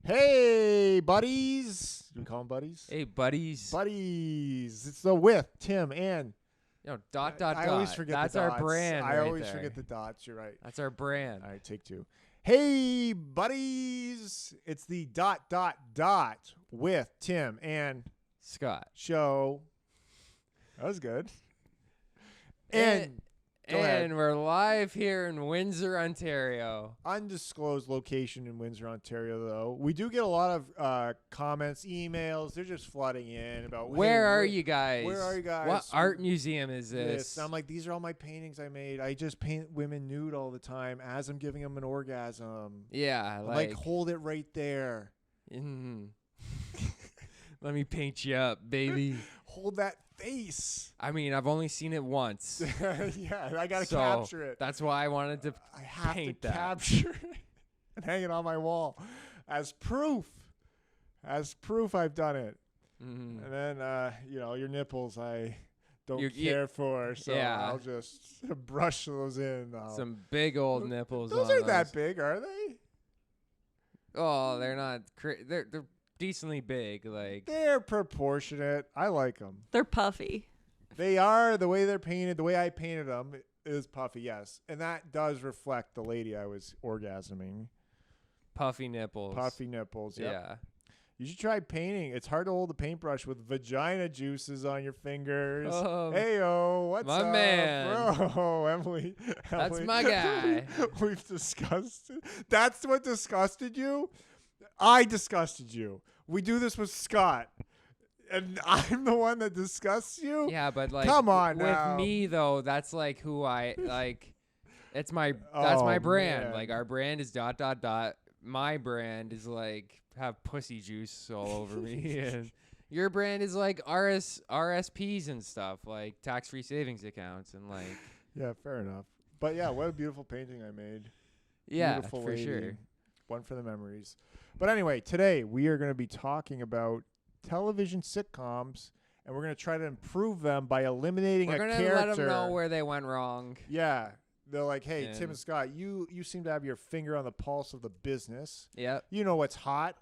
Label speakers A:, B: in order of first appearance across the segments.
A: Hey, buddies. Do we call them buddies?
B: Hey, buddies.
A: Buddies. It's the with Tim and.
B: Dot.
A: I always forget
B: That's
A: the dots.
B: our brand.
A: I
B: right
A: always
B: there.
A: forget the dots. You're right.
B: That's our brand.
A: All right, take two. Hey, buddies. It's the ... with Tim and
B: Scott.
A: show. That was good. Go ahead.
B: And we're live here in Windsor, Ontario.
A: Undisclosed location in Windsor, Ontario, though. We do get a lot of comments, emails. They're just flooding in about
B: Where are you guys?
A: Where are you guys?
B: What art museum is this?
A: I'm like, these are all my paintings I made. I just paint women nude all the time as I'm giving them an orgasm.
B: Yeah,
A: I'm like hold it right there.
B: Let me paint you up, baby.
A: Hold that face.
B: I mean, I've only seen it once.
A: Yeah, I gotta capture it.
B: That's why I wanted to
A: I have
B: paint
A: to
B: that.
A: capture it and hang it on my wall as proof. As proof I've done it.
B: Mm.
A: And then, your nipples I don't care for, so
B: yeah.
A: I'll just brush those in.
B: Some big old nipples.
A: Those aren't that big, are they?
B: Oh, they're not. They're decently big. Like
A: They're proportionate. I like them.
C: They're puffy.
A: They are. The way they're painted, the way I painted them is puffy, yes. And that does reflect the lady I was orgasming.
B: puffy nipples.
A: Puffy nipples, yep.
B: Yeah.
A: You should try painting. It's hard to hold a paintbrush with vagina juices on your fingers.
B: Oh,
A: Heyo, what's
B: my
A: up,
B: man.
A: bro? Emily.
B: That's my guy.
A: We've discussed it. That's what disgusted you? I disgusted you. We do this with Scott. And I'm the one that disgusts you?
B: Yeah, but like,
A: come on
B: with
A: now.
B: me though, that's like who I like. It's my that's my brand.
A: Man.
B: Like our brand is ... My brand is like have pussy juice all over me, and your brand is like RSPs and stuff, like tax-free savings accounts, and like.
A: Yeah, fair enough. But yeah, what a beautiful painting I made.
B: Yeah,
A: Beautiful
B: for
A: lady.
B: sure.
A: One for the memories. But anyway, today we are going to be talking about television sitcoms, and we're going to try to improve them by eliminating
B: We're
A: a
B: gonna
A: character.
B: let them know where they went wrong.
A: Yeah. They're like, hey, Tim
B: And-
A: and Scott, you seem to have your finger on the pulse of the business.
B: Yep.
A: You know what's hot.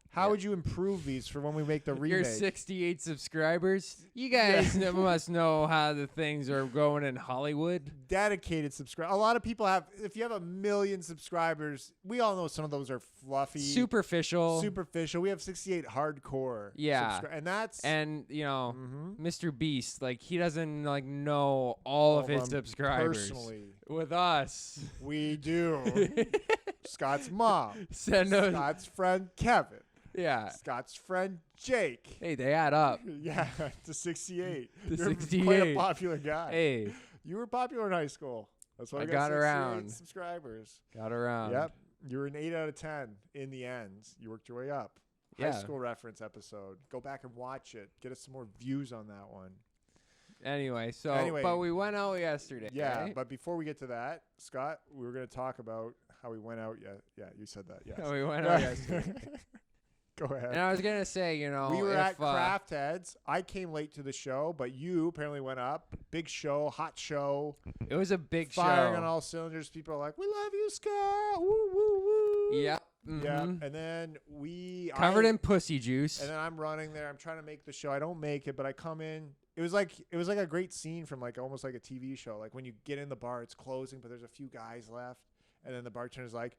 A: How
B: Yeah.
A: would you improve these for when we make the
B: If
A: remake?
B: you're 68 subscribers, you guys must know how the things are going in Hollywood.
A: Dedicated subscribe. A lot of people have. If you have 1 million subscribers, we all know some of those are fluffy,
B: Superficial.
A: We have 68 hardcore.
B: Yeah.
A: And that's
B: And,
A: Mhm.
B: Mr. Beast, like, he doesn't, like, know all of his
A: them
B: subscribers.
A: personally.
B: With us.
A: We do. Scott's mom.
B: Send us.
A: Scott's friend Kevin.
B: Yeah.
A: Scott's friend Jake.
B: Hey, they add up.
A: Yeah, to 68.
B: To
A: You're quite a
B: 68.
A: popular guy.
B: Hey,
A: You were popular in high school. That's why
B: I
A: we
B: got
A: 68
B: around.
A: subscribers.
B: got around.
A: Yep. You were an 8 out of 10 in the end. You worked your way up.
B: Yeah.
A: High school reference episode. Go back and watch it. Get us some more views on that one.
B: Anyway,
A: Anyway.
B: but we went out yesterday.
A: Yeah,
B: right?
A: but before we get to that, Scott, we were going to talk about how we went out. Yeah, you said that. Yes.
B: We went out yesterday.
A: Go ahead.
B: And I was going to say, you know,
A: We were
B: if,
A: at Craftheads. I came late to the show, but you apparently went up. Big show, hot show.
B: it was a big
A: Firing
B: show.
A: on all cylinders. People are like, "We love you, Scott." Woo, woo, woo.
B: Yep.
A: Yeah.
B: Mhm.
A: And then
B: Covered in pussy juice.
A: And then I'm running there. I'm trying to make the show. I don't make it, but I come in. It was like a great scene from like almost like a TV show. Like when you get in the bar, it's closing, but there's a few guys left, and then the bartender's like,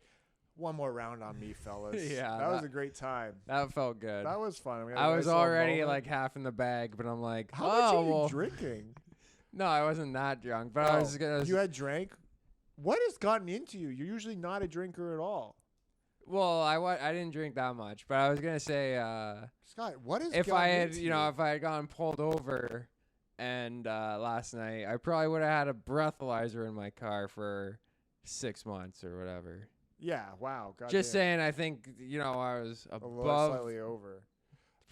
A: "One more round on me, fellas."
B: Yeah,
A: that was a great time.
B: That felt good.
A: That was fun.
B: I was already like half in the bag, but I'm like,
A: how much are you
B: well.
A: drinking?
B: No, I wasn't that drunk, but I was gonna.
A: You had drank. What has gotten into you? You're usually not a drinker at all.
B: Well, I didn't drink that much, but I was gonna say,
A: Scott, what is
B: if I had, if I had gotten pulled over, and last night, I probably would have had a breathalyzer in my car for 6 months or whatever.
A: Yeah, wow. God
B: Just
A: damn.
B: saying, I think I was
A: A little
B: above,
A: slightly over.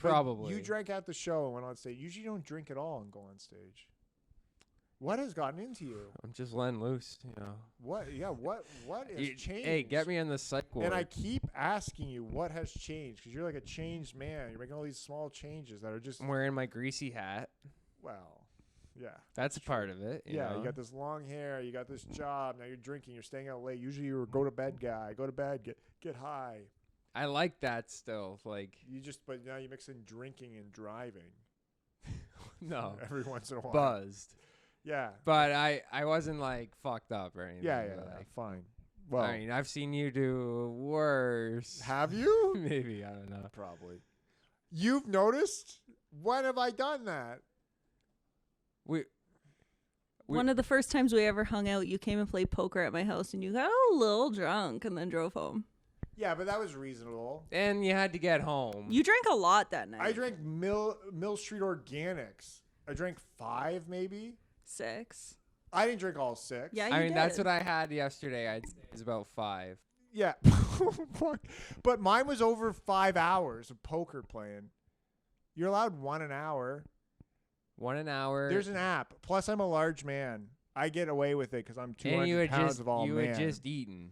A: But
B: probably.
A: you drank at the show and went on stage. Usually you don't drink at all and go on stage. What has gotten into you?
B: I'm just letting loose,
A: What? Yeah, what has changed?
B: Hey, get me in the psych ward.
A: And I keep asking you what has changed because you're like a changed man. You're making all these small changes that are just,
B: I'm wearing my greasy hat.
A: well, Yeah.
B: That's a part of it. You know?
A: You got this long hair. You got this job. Now you're drinking. You're staying out late. Usually you're a go to bed guy. Go to bed. Get high.
B: I like that still. Like
A: But now you mix in drinking and driving.
B: no,
A: every once in a while.
B: buzzed.
A: Yeah.
B: But I wasn't like fucked up or anything.
A: Yeah.
B: Like,
A: Fine. Well,
B: I mean, I've seen you do worse.
A: have you?
B: Maybe, I don't know.
A: Probably. You've noticed? When have I done that?
C: One of the first times we ever hung out, you came and played poker at my house, and you got a little drunk and then drove home.
A: Yeah, but that was reasonable.
B: And you had to get home.
C: You drank a lot that night.
A: I drank Mill Street Organics. I drank 5, maybe.
C: 6.
A: I didn't drink all 6.
C: Yeah,
B: I mean,
C: did.
B: that's what I had yesterday. I'd say it was about 5.
A: Yeah. But mine was over 5 hours of poker playing. You're allowed 1 an hour.
B: 1 an hour.
A: There's an app. Plus, I'm a large man. I get away with it because I'm 200 pounds of all
B: you
A: man.
B: had just eaten.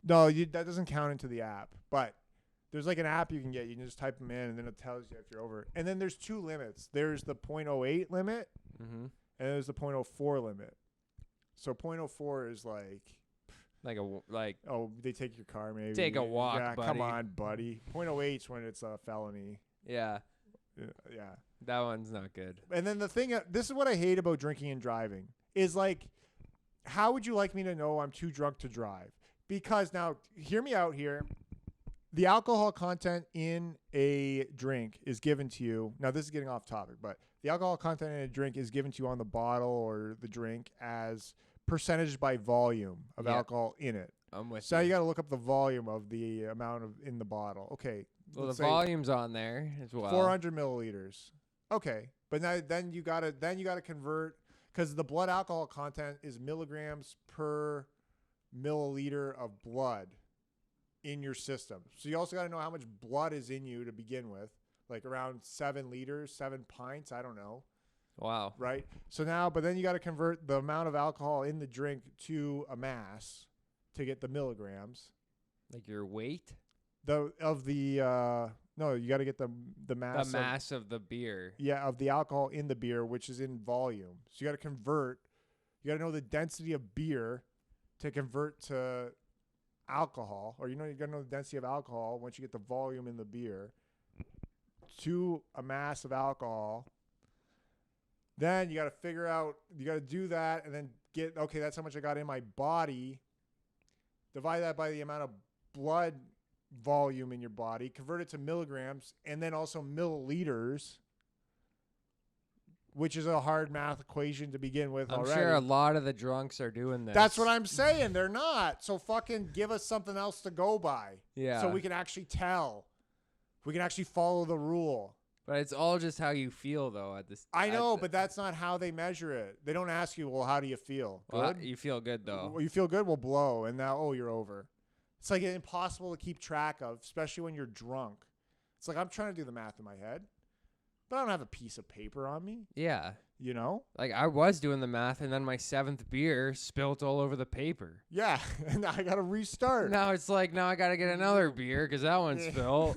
A: No, that doesn't count into the app. But there's like an app you can get. You can just type them in, and then it tells you if you're over. And then there's 2 limits. There's the .08 limit,
B: Mm-hmm.
A: and there's the .04 limit. So .04 is like, oh, they take your car maybe.
B: Take a walk,
A: yeah,
B: buddy.
A: come on, buddy. .08 is when it's a felony.
B: Yeah,
A: Yeah.
B: that one's not good.
A: And then the thing, this is what I hate about drinking and driving, is like, how would you like me to know I'm too drunk to drive? Because now, hear me out here. The alcohol content in a drink is given to you. Now, this is getting off topic, but the alcohol content in a drink is given to you on the bottle or the drink as percentage by volume of alcohol in it.
B: I'm with
A: So
B: you.
A: now you got to look up the volume of the amount of in the bottle. Okay.
B: Well, the
A: let's say
B: volume's on there as well.
A: 400 milliliters. Okay, but now then you gotta convert, because the blood alcohol content is milligrams per milliliter of blood in your system. So you also got to know how much blood is in you to begin with, like around 7 liters, 7 pints. I don't know.
B: Wow.
A: Right. So now, but then you got to convert the amount of alcohol in the drink to a mass to get the milligrams.
B: Like your weight?
A: No, you got to get the mass.
B: The mass of the beer.
A: Yeah, of the alcohol in the beer, which is in volume. So you got to convert. You got to know the density of beer to convert to alcohol, or you got to know the density of alcohol once you get the volume in the beer to a mass of alcohol. Then you got to figure out, you got to do that, and then okay, that's how much I got in my body. Divide that by the amount of blood volume in your body, convert it to milligrams, and then also milliliters, which is a hard math equation to begin with
B: I'm
A: already.
B: sure a lot of the drunks are doing this.
A: That's what I'm saying. They're not. So fucking give us something else to go by.
B: Yeah.
A: So we can actually tell. We can actually follow the rule.
B: But it's all just how you feel, though.
A: I know, but that's not how they measure it. They don't ask you, well, how do you feel?
B: Well,
A: Good?
B: you feel good, though.
A: Well, you feel good? Well, blow. And now, you're over. It's like impossible to keep track of, especially when you're drunk. It's like I'm trying to do the math in my head, but I don't have a piece of paper on me.
B: Yeah.
A: You know?
B: Like, I was doing the math, and then my 7th beer spilt all over the paper.
A: Yeah, and now I got to restart.
B: Now it's like, now I got to get another beer because that one spilled.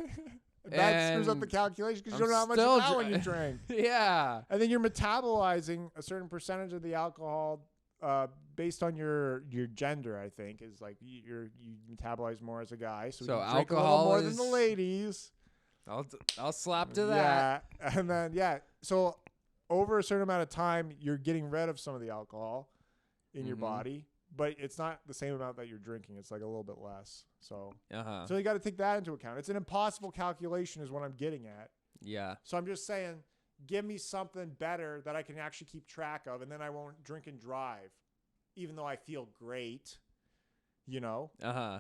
A: That screws up
B: And
A: the calculation because
B: I'm
A: you don't know how much
B: still
A: of that one you drank.
B: Yeah.
A: And then you're metabolizing a certain percentage of the alcohol based on your gender, I think, is like you metabolize more as a guy. So you drink a little
B: alcohol
A: more than the
B: is-
A: ladies.
B: I'll slap to that.
A: Yeah. And then, so over a certain amount of time, you're getting rid of some of the alcohol in your
B: Mhm.
A: body, but it's not the same amount that you're drinking. It's like a little bit less. So
B: Uh-huh.
A: so you got to take that into account. It's an impossible calculation is what I'm getting at.
B: Yeah.
A: So I'm just saying, give me something better that I can actually keep track of, and then I won't drink and drive, even though I feel great, you know?
B: Uh-huh.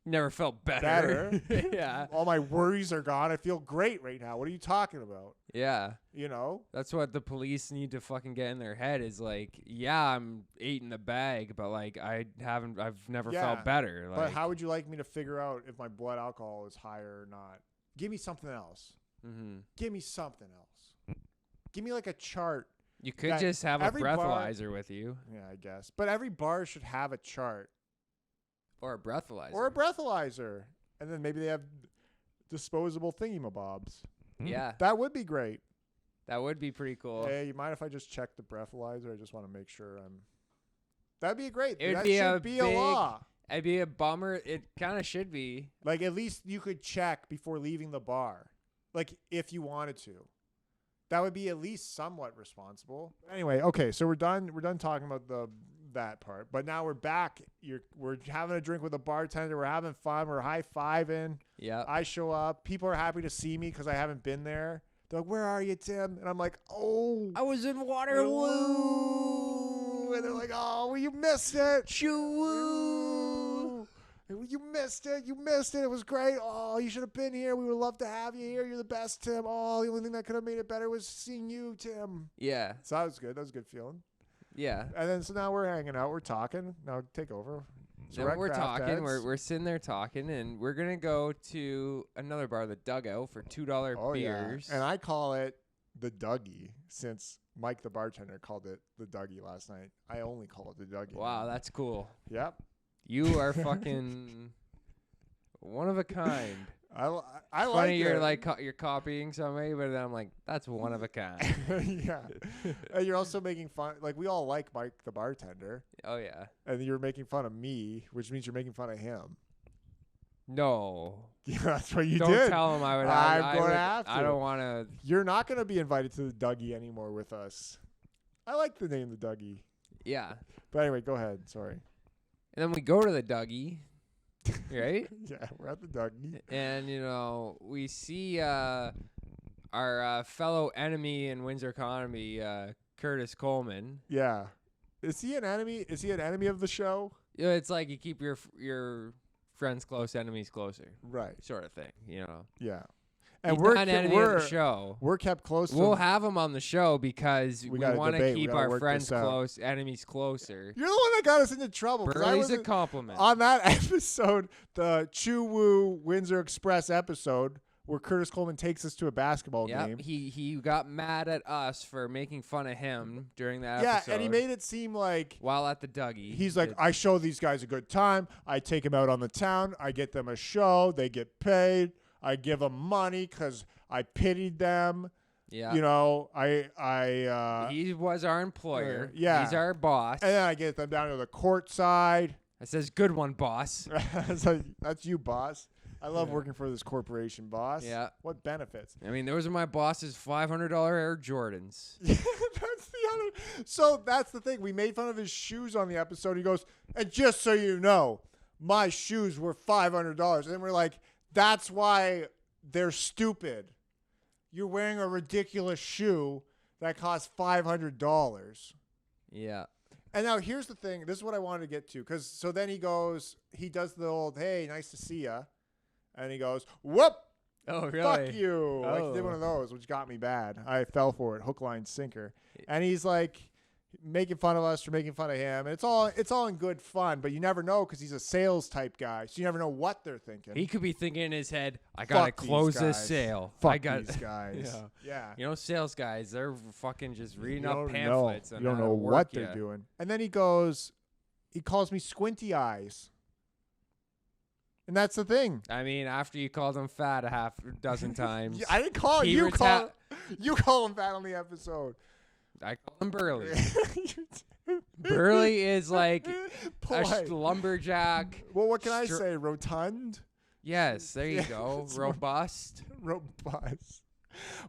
B: Never felt better. Yeah.
A: All my worries are gone. I feel great right now. What are you talking about?
B: Yeah.
A: You know?
B: That's what the police need to fucking get in their head is like, yeah, I'm 8 in the bag, but like I've never
A: Yeah,
B: felt better. Like,
A: But how would you like me to figure out if my blood alcohol is higher or not? Give me something else.
B: Mm-hmm.
A: Give me something else. Give me like a chart.
B: You could
A: that
B: just have a
A: every bar-
B: breathalyzer with you.
A: Yeah, I guess. But every bar should have a chart.
B: Or a breathalyzer.
A: Or a breathalyzer. And then maybe they have disposable thingamabobs.
B: Yeah.
A: That would be great.
B: That would be pretty cool.
A: Hey, you mind if I just check the breathalyzer? I just want to make sure I'm. That'd be great.
B: It would
A: That
B: be
A: should
B: a
A: be
B: big,
A: a law.
B: It'd be a bummer. It kind of should be.
A: Like at least you could check before leaving the bar, like if you wanted to. That would be at least somewhat responsible. Anyway, okay, so we're done. We're done talking about that part. But now we're back. We're having a drink with a bartender. We're having fun. We're high-fiving.
B: Yeah.
A: I show up. People are happy to see me because I haven't been there. They're like, "Where are you, Tim?" And I'm like, "Oh,
B: I was in Waterloo.
A: And they're like, "Oh, well, you missed it.
B: Choo-woo.
A: You missed it. You missed it. It was great. Oh, you should have been here. We would love to have you here. You're the best, Tim. Oh, the only thing that could have made it better was seeing you, Tim."
B: Yeah.
A: So that was good. That was a good feeling.
B: Yeah.
A: And then so now we're hanging out. We're talking. Now take over. So
B: Now
A: at
B: we're talking.
A: Craftheads.
B: We're sitting there talking, and we're gonna go to another bar, the Dugout, for $2 beers.
A: Yeah. And I call it the Dougie since Mike the bartender called it the Dougie last night. I only call it the Dougie.
B: Wow, that's cool.
A: Yep.
B: You are fucking one of a kind.
A: I
B: Funny
A: like
B: you're
A: it.
B: like you're copying somebody, but then I'm like, that's one of a kind.
A: Yeah. And you're also making fun. Like we all like Mike the bartender,
B: Oh yeah.
A: and you're making fun of me, which means you're making fun of him.
B: No.
A: Yeah, that's what you
B: Don't
A: did.
B: tell him I would.
A: I'm going to have to.
B: I don't want to.
A: You're not going to be invited to the Dougie anymore with us. I like the name the Dougie.
B: Yeah.
A: But anyway, go ahead. Sorry.
B: And then we go to the Dougie, right?
A: Yeah, we're at the Dougie.
B: And we see our fellow enemy in Windsor Economy, Curtis Coleman.
A: Yeah. Is he an enemy? Is he an enemy of the show?
B: It's like you keep your friends close, enemies closer,
A: Right.
B: sort of thing.
A: Yeah. And
B: He's
A: we're
B: not an enemy of the show.
A: we're kept close to
B: We'll
A: him.
B: have him on the show because we
A: gotta
B: want to
A: debate. We
B: keep
A: gotta
B: our
A: work
B: friends
A: this out.
B: close, enemies closer.
A: You're the one that got us into trouble. 'Cause I
B: Burley's a
A: was
B: compliment.
A: on that episode, the Chew Woo Windsor Express episode, where Curtis Coleman takes us to a basketball game.
B: He got mad at us for making fun of him during that
A: Yeah,
B: episode.
A: and he made it seem like
B: while at the Dougie.
A: he's like, I show these guys a good time. I take them out on the town. I get them a show. They get paid. I give them money because I pitied them.
B: Yeah.
A: I
B: he was our employer.
A: yeah.
B: He's our boss.
A: and then I get them down to the court side.
B: I says, good one, boss.
A: So that's you, boss. I love
B: Yeah.
A: working for this corporation, boss.
B: Yeah.
A: What benefits?
B: I mean, those are my boss's $500 Air Jordans.
A: That's the other. So that's the thing. We made fun of his shoes on the episode. He goes, and just so you know, my shoes were $500. And we're like, that's why they're stupid. You're wearing a ridiculous shoe that costs $500.
B: Yeah.
A: And now here's the thing. This is what I wanted to get to. So then he does the old, hey, nice to see ya. And he goes, whoop,
B: Oh, really?
A: fuck you. Like he did
B: Oh.
A: one of those, which got me bad. I fell for it, hook, line, sinker. And he's like making fun of us for making fun of him. And it's all in good fun, but you never know because he's a sales type guy. So you never know what they're thinking.
B: He could be thinking in his head, I got to
A: Fuck these
B: close this
A: guys.
B: sale.
A: Fuck
B: I got
A: these guys. Yeah.
B: sales guys, they're fucking just reading
A: You
B: up
A: don't
B: pamphlets.
A: know.
B: on
A: You don't
B: how to
A: know
B: work
A: what
B: ya.
A: they're doing. And then he calls me squinty eyes. And that's the thing.
B: I mean, after you called him fat a half dozen times,
A: I didn't call
B: He
A: you.
B: reta-
A: You call him fat on the episode.
B: I call him Burley. Burley is like
A: Polite.
B: lumberjack.
A: Well, what can I say? Rotund?
B: Yes, there you
A: Yeah,
B: go.
A: it's
B: Robust.
A: Robust.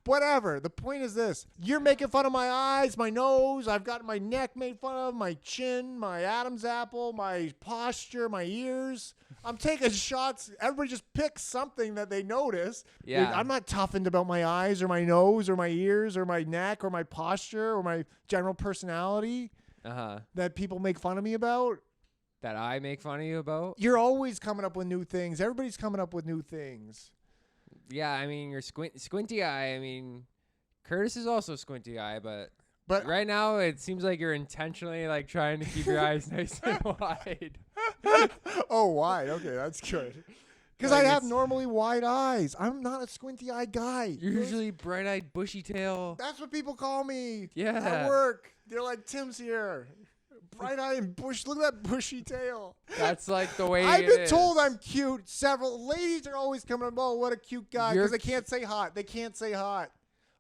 A: Whatever. The point is this. You're making fun of my eyes, my nose. I've got my neck made fun of, my chin, my Adam's apple, my posture, my ears. I'm taking shots. Everybody just picks something that they notice.
B: Yeah.
A: I'm not toughened about my eyes or my nose or my ears or my neck or my posture or my general personality that people make fun of me about.
B: That I make fun of you about?
A: You're always coming up with new things. Everybody's coming up with new things.
B: Yeah, I mean, you're squinty eye. I mean, Curtis is also squinty eye, but right now it seems like you're intentionally like trying to keep your eyes nice and wide.
A: Oh, wide. Okay, that's good. Because
B: Like
A: I have
B: it's-
A: normally wide eyes. I'm not a squinty-eyed guy.
B: You're usually bright-eyed, bushy tail.
A: That's what people call me.
B: Yeah.
A: At work. They're like, Tim's here. Bright eye and bush. Look at that bushy tail.
B: That's like the way
A: I've
B: it
A: been
B: is.
A: told I'm cute. Several ladies are always coming up, oh, what a cute guy.
B: You're
A: Because they can't say hot. They can't say hot.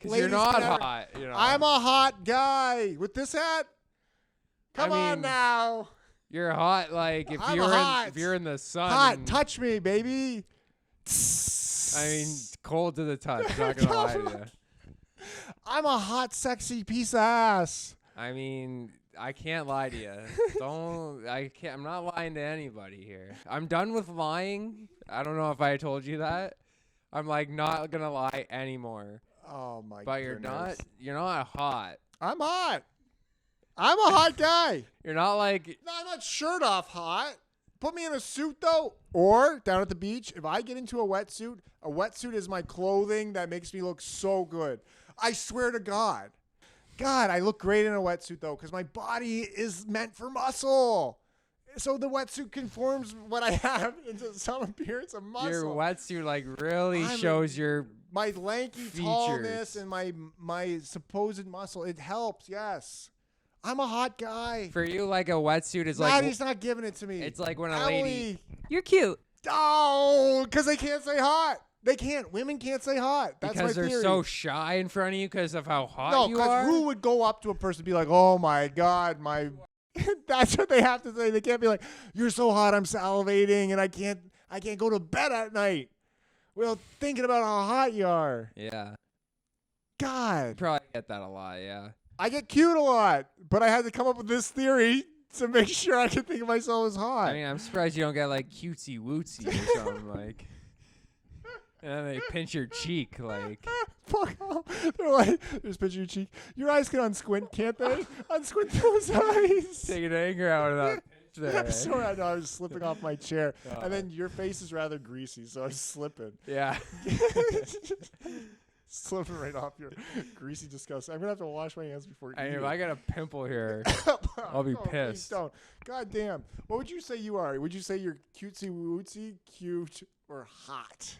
B: 'Cause you're
A: Ladies
B: not
A: can never-
B: hot. You know.
A: I'm a hot guy with this hat. Come
B: I
A: on
B: mean,
A: now.
B: You're hot. Like if
A: I'm
B: you're
A: hot.
B: if you're in the sun.
A: Hot.
B: and-
A: Touch me, baby.
B: I mean, cold to the touch. Not gonna lie to you.
A: I'm a hot, sexy piece of ass.
B: I mean, I can't lie to you. I can't. I'm not lying to anybody here. I'm done with lying. I don't know if I told you that. I'm like not gonna lie anymore.
A: Oh my god.
B: But you're not hot.
A: I'm hot. I'm a hot guy.
B: You're not like
A: No, I'm not shirt off hot. Put me in a suit though, or down at the beach. If I get into a wetsuit is my clothing that makes me look so good. I swear to God. God, I look great in a wetsuit though, because my body is meant for muscle. So the wetsuit conforms what I have into some appearance of muscle.
B: your wetsuit like really
A: I'm a-
B: shows your
A: My lanky
B: features.
A: tallness and my supposed muscle. It helps, yes. I'm a hot guy.
B: for you like a wetsuit is like
A: Maddie's not giving it to me.
B: it's like when a lady
A: Emily.
C: You're cute.
A: Oh, because they can't say hot. They can't. Women can't say hot. That's
B: because
A: my
B: they're
A: theory.
B: so shy in front of you because of how hot
A: No,
B: you
A: because
B: are.
A: who would go up to a person and be like, "Oh my God, my." That's what they have to say. They can't be like, "You're so hot, I'm salivating, and I can't go to bed at night." Well, thinking about how hot you are.
B: Yeah, you
A: God,
B: probably get that a lot. Yeah.
A: I get cute a lot, but I had to come up with this theory to make sure I could think of myself as hot.
B: I mean, I'm surprised you don't get like cutesy wootsy or something like. And then they pinch your cheek like.
A: Fuck off. They're like, just picture your cheek. Your eyes can unsquint, can't they? Unsquint those eyes.
B: Taking anger out of that pinch there.
A: I'm sorry, I know I was slipping off my chair.
B: Oh.
A: And then your face is rather greasy, so I was slipping.
B: Yeah.
A: Slipping right off your greasy disgust. I'm going to have to wash my hands before
B: I mean,
A: eating.
B: if I got a pimple here, I'll be
A: No, please
B: pissed.
A: don't. God damn. What would you say you are? Would you say you're cutesy wootsy, cute, or hot?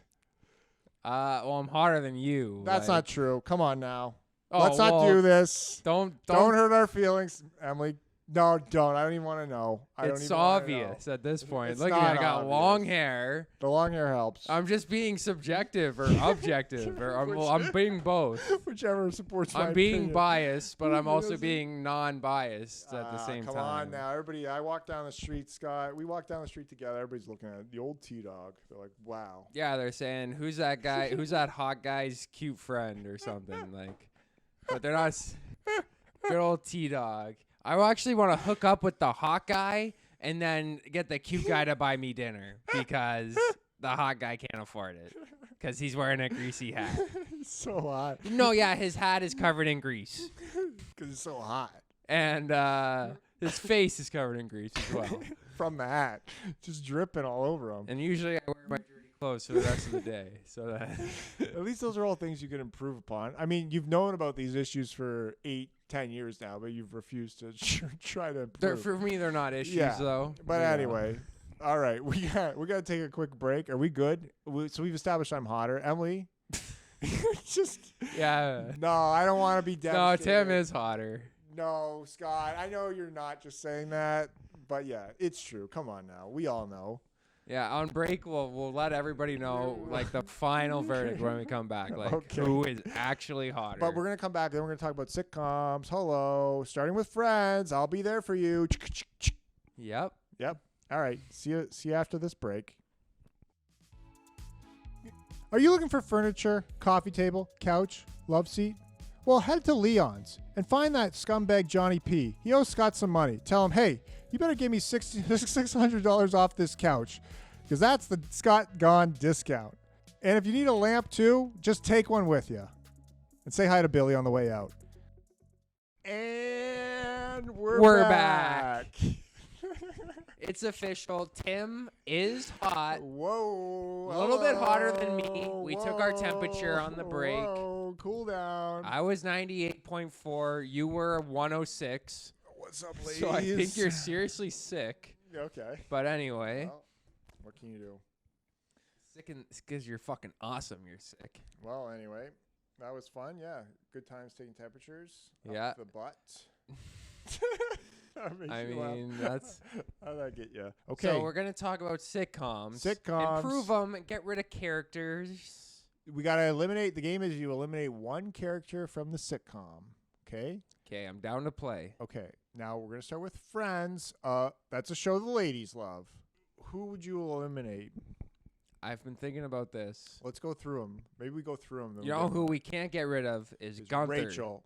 B: well, I'm hotter than you.
A: That's
B: like-
A: not true. Come on now.
B: Oh,
A: Let's not
B: well,
A: do this.
B: Don't
A: Don't hurt our feelings, Emily. No, don't. I don't even want to know. I don't
B: It's
A: even wanna know.
B: obvious at this point.
A: It's
B: Look at me, I
A: not
B: got
A: obvious.
B: long hair.
A: The long hair helps.
B: I'm just being subjective or objective, or I'm being both.
A: Whichever supports my
B: I'm being
A: opinion.
B: biased, but I'm also
A: Yes.
B: being non-biased at the same
A: Come
B: time.
A: on now, everybody. I walk down the street, Scott. We walk down the street together. Everybody's looking at the old T-Dog. They're like, wow.
B: Yeah, they're saying who's that guy? Who's that hot guy's cute friend or something like? But they're not. Good old T-Dog. I actually want to hook up with the hot guy and then get the cute guy to buy me dinner because the hot guy can't afford it because he's wearing a greasy hat.
A: It's so hot.
B: No, yeah, his hat is covered in grease
A: Because it's so hot.
B: and his face is covered in grease as well.
A: From the hat. Just dripping all over him.
B: And usually I wear my dirty clothes for the rest of the day. So that
A: At least those are all things you can improve upon. I mean, you've known about these issues for 8-10 years now, but you've refused to try to improve.
B: for me, they're not issues
A: Yeah,
B: though.
A: But
B: You know.
A: anyway, all right, we got to take a quick break. Are we good? So we've established I'm hotter. Emily, just
B: Yeah.
A: no. I don't want to be
B: No,
A: devastated.
B: Tim is hotter.
A: No, Scott. I know you're not just saying that, but yeah, it's true. Come on now. We all know.
B: Yeah, on break we'll let everybody know like the final verdict when we come back, like
A: Okay.
B: who is actually hotter.
A: But we're gonna come back. Then we're gonna talk about sitcoms. Hello, starting with Friends. I'll be there for you.
B: Yep.
A: Yep. All right. See you after this break. Are you looking for furniture, coffee table, couch, love seat? Well, head to Leon's and find that scumbag Johnny P. He owes Scott some money. Tell him, hey, you better give me $600 off this couch because that's the Scott Gone discount. And if you need a lamp too, just take one with you. And say hi to Billy on the way out. And we're back.
B: It's official. Tim is hot.
A: Whoa.
B: A little bit hotter than me. We took our temperature on the break.
A: Whoa, cool down.
B: I was 98.4. You were 106.
A: What's up, ladies?
B: So I think you're seriously sick.
A: Okay.
B: But anyway,
A: Well, what can you do?
B: sick because you're fucking awesome. You're sick.
A: Well, anyway, that was fun. Yeah. Good times taking temperatures. Up
B: Yeah.
A: the butt. That makes
B: I
A: you laugh.
B: mean, that's.
A: How'd that get you? Okay.
B: So we're gonna talk about sitcoms.
A: Sitcoms.
B: Improve them. Get rid of characters.
A: we got to eliminate. The game is you eliminate one character from the sitcom. Okay?
B: Okay, I'm down to play.
A: Okay. Now we're going to start with Friends. That's a show the ladies love. Who would you eliminate?
B: I've been thinking about this.
A: Let's go through them. Maybe we go through them.
B: You know who we can't get rid of is Gunther.
A: Rachel.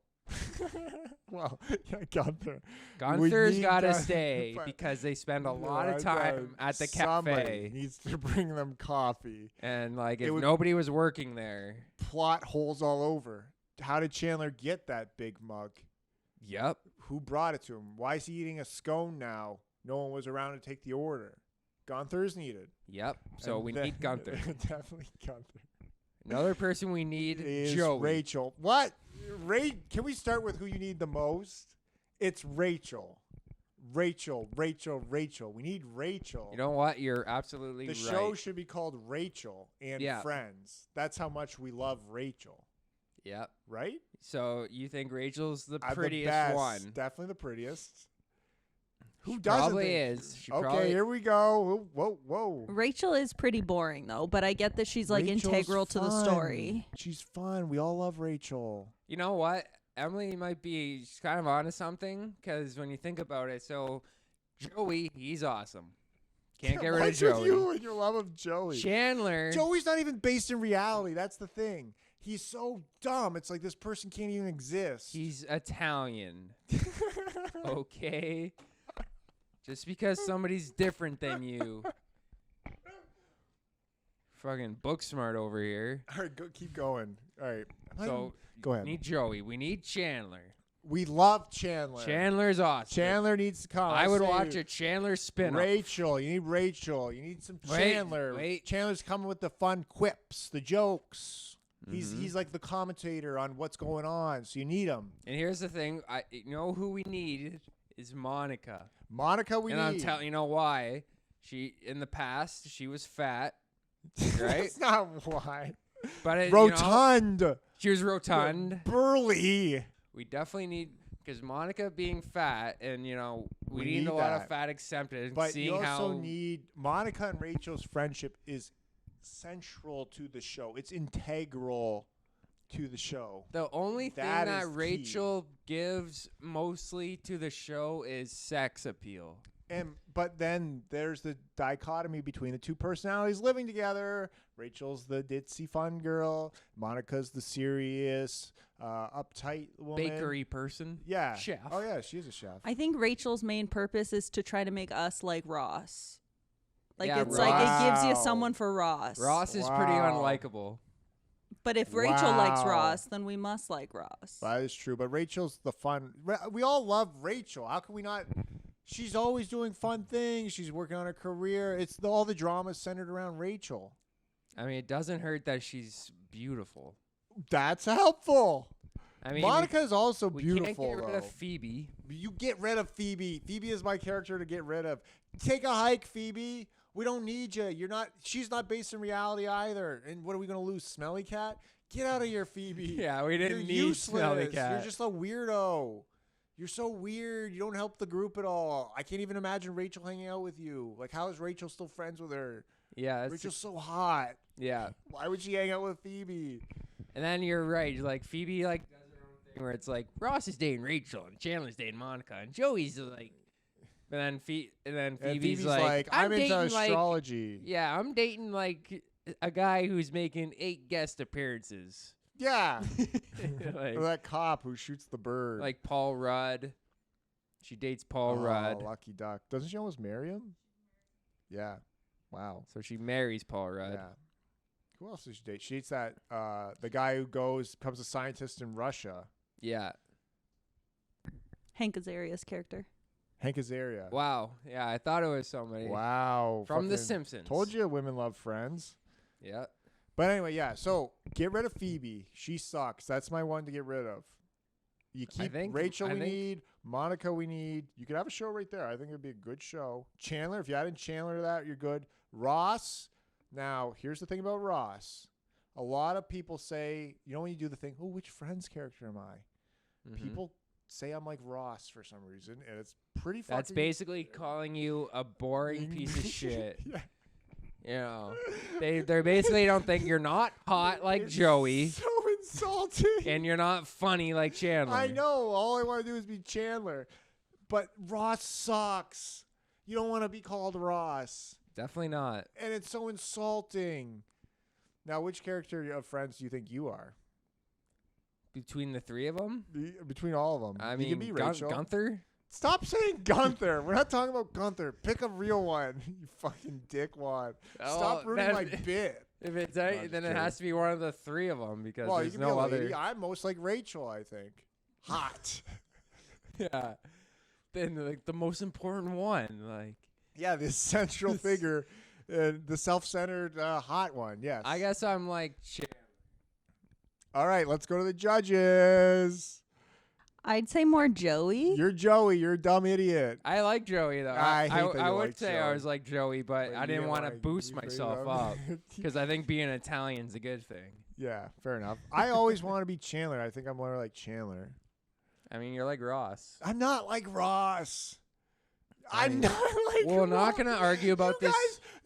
A: Well, yeah, Gunther.
B: Gunther's got to
A: Gunther,
B: stay
A: but-
B: because they spend a
A: No,
B: lot of time at the
A: somebody
B: cafe.
A: needs to bring them coffee.
B: And like,
A: It
B: if
A: would-
B: nobody was working there,
A: Plot holes all over. How did Chandler get that big mug?
B: yep.
A: Who brought it to him? Why is he eating a scone now? No one was around to take the order. Gunther is needed.
B: Yep. So
A: And
B: we
A: then-
B: need Gunther.
A: Definitely Gunther.
B: Another person we need
A: Is
B: Joey.
A: Rachel. What? Can we start with who you need the most? It's Rachel. Rachel. We need Rachel.
B: You know what? You're absolutely
A: the
B: right.
A: show should be called Rachel and
B: Yeah.
A: Friends. That's how much we love Rachel,
B: Yep.
A: right?
B: So you think Rachel's the
A: The
B: prettiest
A: best.
B: one?
A: Definitely the prettiest.
B: She
A: Who doesn't
B: probably
A: think-
B: is. She
A: Okay,
B: probably,
A: here we go. Whoa.
C: Rachel is pretty boring though, but I get that she's like
A: Rachel's
C: integral to the
A: fun.
C: story.
A: She's fun. We all love Rachel.
B: You know what? Emily might be she's kind of onto something because when you think about it, so Joey, he's awesome. Can't get rid of
A: What's with
B: Joey.
A: you and your love of Joey?
B: Chandler.
A: Joey's not even based in reality. That's the thing. He's so dumb. It's like this person can't even exist.
B: He's Italian. Okay. Just because somebody's different than you. Fucking book smart over here.
A: All right, keep going. All right.
B: So
A: Go ahead.
B: we need Joey. We need Chandler.
A: We love Chandler.
B: Chandler's awesome.
A: Chandler needs to come.
B: I would
A: say
B: watch a Chandler spin-off.
A: Rachel. You need Rachel. You need some
B: Wait,
A: Chandler.
B: wait.
A: Chandler's coming with the fun quips, the jokes.
B: Mhm.
A: He's like the commentator on what's going on, so you need him.
B: And here's the thing. You know who we need is Monica.
A: Monica, we
B: and I'm
A: need.
B: telling you know why. She in the past she was fat, right?
A: That's not why.
B: But
A: Rotund.
B: she was rotund.
A: Burly.
B: We definitely need because Monica being fat, and we
A: We
B: need
A: need
B: a lot
A: that.
B: of fat acceptance.
A: But
B: seeing
A: you also
B: how
A: need Monica and Rachel's friendship is central to the show. It's integral to the show.
B: the only thing
A: That
B: that
A: is key.
B: Rachel gives mostly to the show is sex appeal.
A: But then there's the dichotomy between the two personalities living together. Rachel's the ditzy fun girl. Monica's the serious, uptight woman.
B: Bakery person.
A: Yeah.
B: Chef.
A: Oh yeah, she is a chef.
C: I think Rachel's main purpose is to try to make us like Ross. Like
B: Yeah,
C: it's like it gives you
A: Wow.
C: someone for Ross.
B: Ross is pretty
A: Wow.
B: unlikable.
C: But if Rachel likes
A: Wow.
C: Ross, then we must like Ross.
A: That is true. But Rachel's the fun. We all love Rachel. How can we not? She's always doing fun things. She's working on her career. All the drama is centered around Rachel.
B: I mean, it doesn't hurt that she's beautiful.
A: That's helpful.
B: I mean,
A: Monica is also
B: we
A: beautiful,
B: can't get rid
A: though.
B: of Phoebe.
A: You get rid of Phoebe. Phoebe is my character to get rid of. Take a hike, Phoebe. We don't need you. You're not. She's not based in reality either. And what are we gonna lose? Smelly Cat? Get out of here, Phoebe.
B: Yeah, we didn't
A: You're
B: need
A: useless.
B: Smelly Cat.
A: You're just a weirdo. You're so weird. You don't help the group at all. I can't even imagine Rachel hanging out with you. Like, how is Rachel still friends with her?
B: Yeah, that's
A: Rachel's so hot.
B: yeah.
A: Why would she hang out with Phoebe?
B: And then you're right. Like Phoebe, like does her own thing where it's like Ross is dating Rachel and Chandler's dating Monica and Joey's like. And then
A: And
B: Phoebe's
A: Phoebe's
B: like,
A: I'm into
B: dating, like,
A: astrology.
B: yeah, I'm dating like a guy who's making 8 guest appearances.
A: Yeah.
B: like,
A: Or that cop who shoots the bird.
B: like Paul Rudd. She dates Paul Rudd.
A: Lucky duck. Doesn't she almost marry him? Yeah. Wow.
B: So she marries Paul Rudd.
A: Yeah. Who else does she date? She dates that the guy who becomes a scientist in Russia.
B: Yeah.
C: Hank Azaria's character.
A: Hank Azaria.
B: Wow. Yeah, I thought it was somebody.
A: Wow.
B: From The
A: Fucking
B: Simpsons.
A: Told you women love Friends.
B: Yeah.
A: But anyway, yeah. So get rid of Phoebe. She sucks. That's my one to get rid of. You keep Rachel. We need Monica. We need. You could have a show right there. I think it'd be a good show. Chandler. If you added Chandler to that, you're good. Ross. Now here's the thing about Ross. A lot of people say, when you do the thing, oh, which Friends character am I?
B: Mhm.
A: People say I'm like Ross for some reason, and it's pretty fucking.
B: That's basically calling you a boring piece of shit.
A: Yeah.
B: You know, they basically don't think you're not hot like
A: It's
B: Joey,
A: so insulting.
B: and you're not funny like Chandler.
A: I know. All I want to do is be Chandler. But Ross sucks. You don't want to be called Ross.
B: Definitely not.
A: And it's so insulting. Now, which character of Friends do you think you are?
B: Between the three of them,
A: Between all of them.
B: I
A: you
B: mean,
A: can be Rachel.
B: Gunther.
A: Stop saying Gunther. We're not talking about Gunther. Pick a real one, you fucking dickwad. Stop ruining my bit.
B: If it's
A: No,
B: then
A: just
B: it
A: kidding.
B: has to be one of the three of them because
A: Well, you
B: there's
A: can be
B: no
A: a
B: other.
A: lady. I'm most like Rachel, I think. Hot.
B: Yeah. Then like the most important one, like
A: Yeah, this central figure, the self-centered hot one. Yes.
B: I guess I'm like
A: All right, let's go to the judges.
C: I'd say more Joey.
A: You're Joey. You're a dumb idiot.
B: I like Joey though.
A: I hate that you
B: would
A: like
B: say I
A: Joey.
B: was like Joey, but I didn't want to boost myself up because I think being Italian's a good thing.
A: Yeah, fair enough. I always want to be Chandler. I think I'm more like Chandler.
B: I mean, you're like Ross.
A: I'm not like Ross. I'm
B: mean,
A: not like
B: We're
A: Ross.
B: not gonna argue about
A: You
B: this.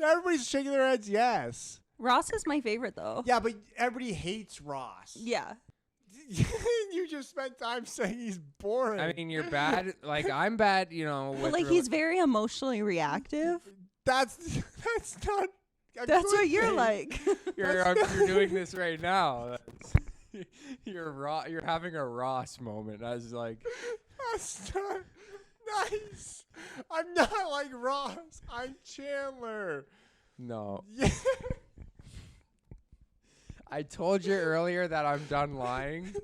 A: guys, everybody's shaking their heads. Yes.
C: Ross is my favorite though.
A: Yeah, but everybody hates Ross.
C: Yeah.
A: You just spent time saying he's boring.
B: I mean, you're bad. Like I'm bad. You know.
C: But
B: with
C: like he's very emotionally reactive.
A: that's not. a
C: That's
A: good
C: what you're
A: thing.
C: like.
B: you're doing this right now. You're having a Ross moment. I was like,
A: That's not nice. I'm not like Ross. I'm Chandler.
B: no.
A: Yeah.
B: I told you earlier that I'm done lying.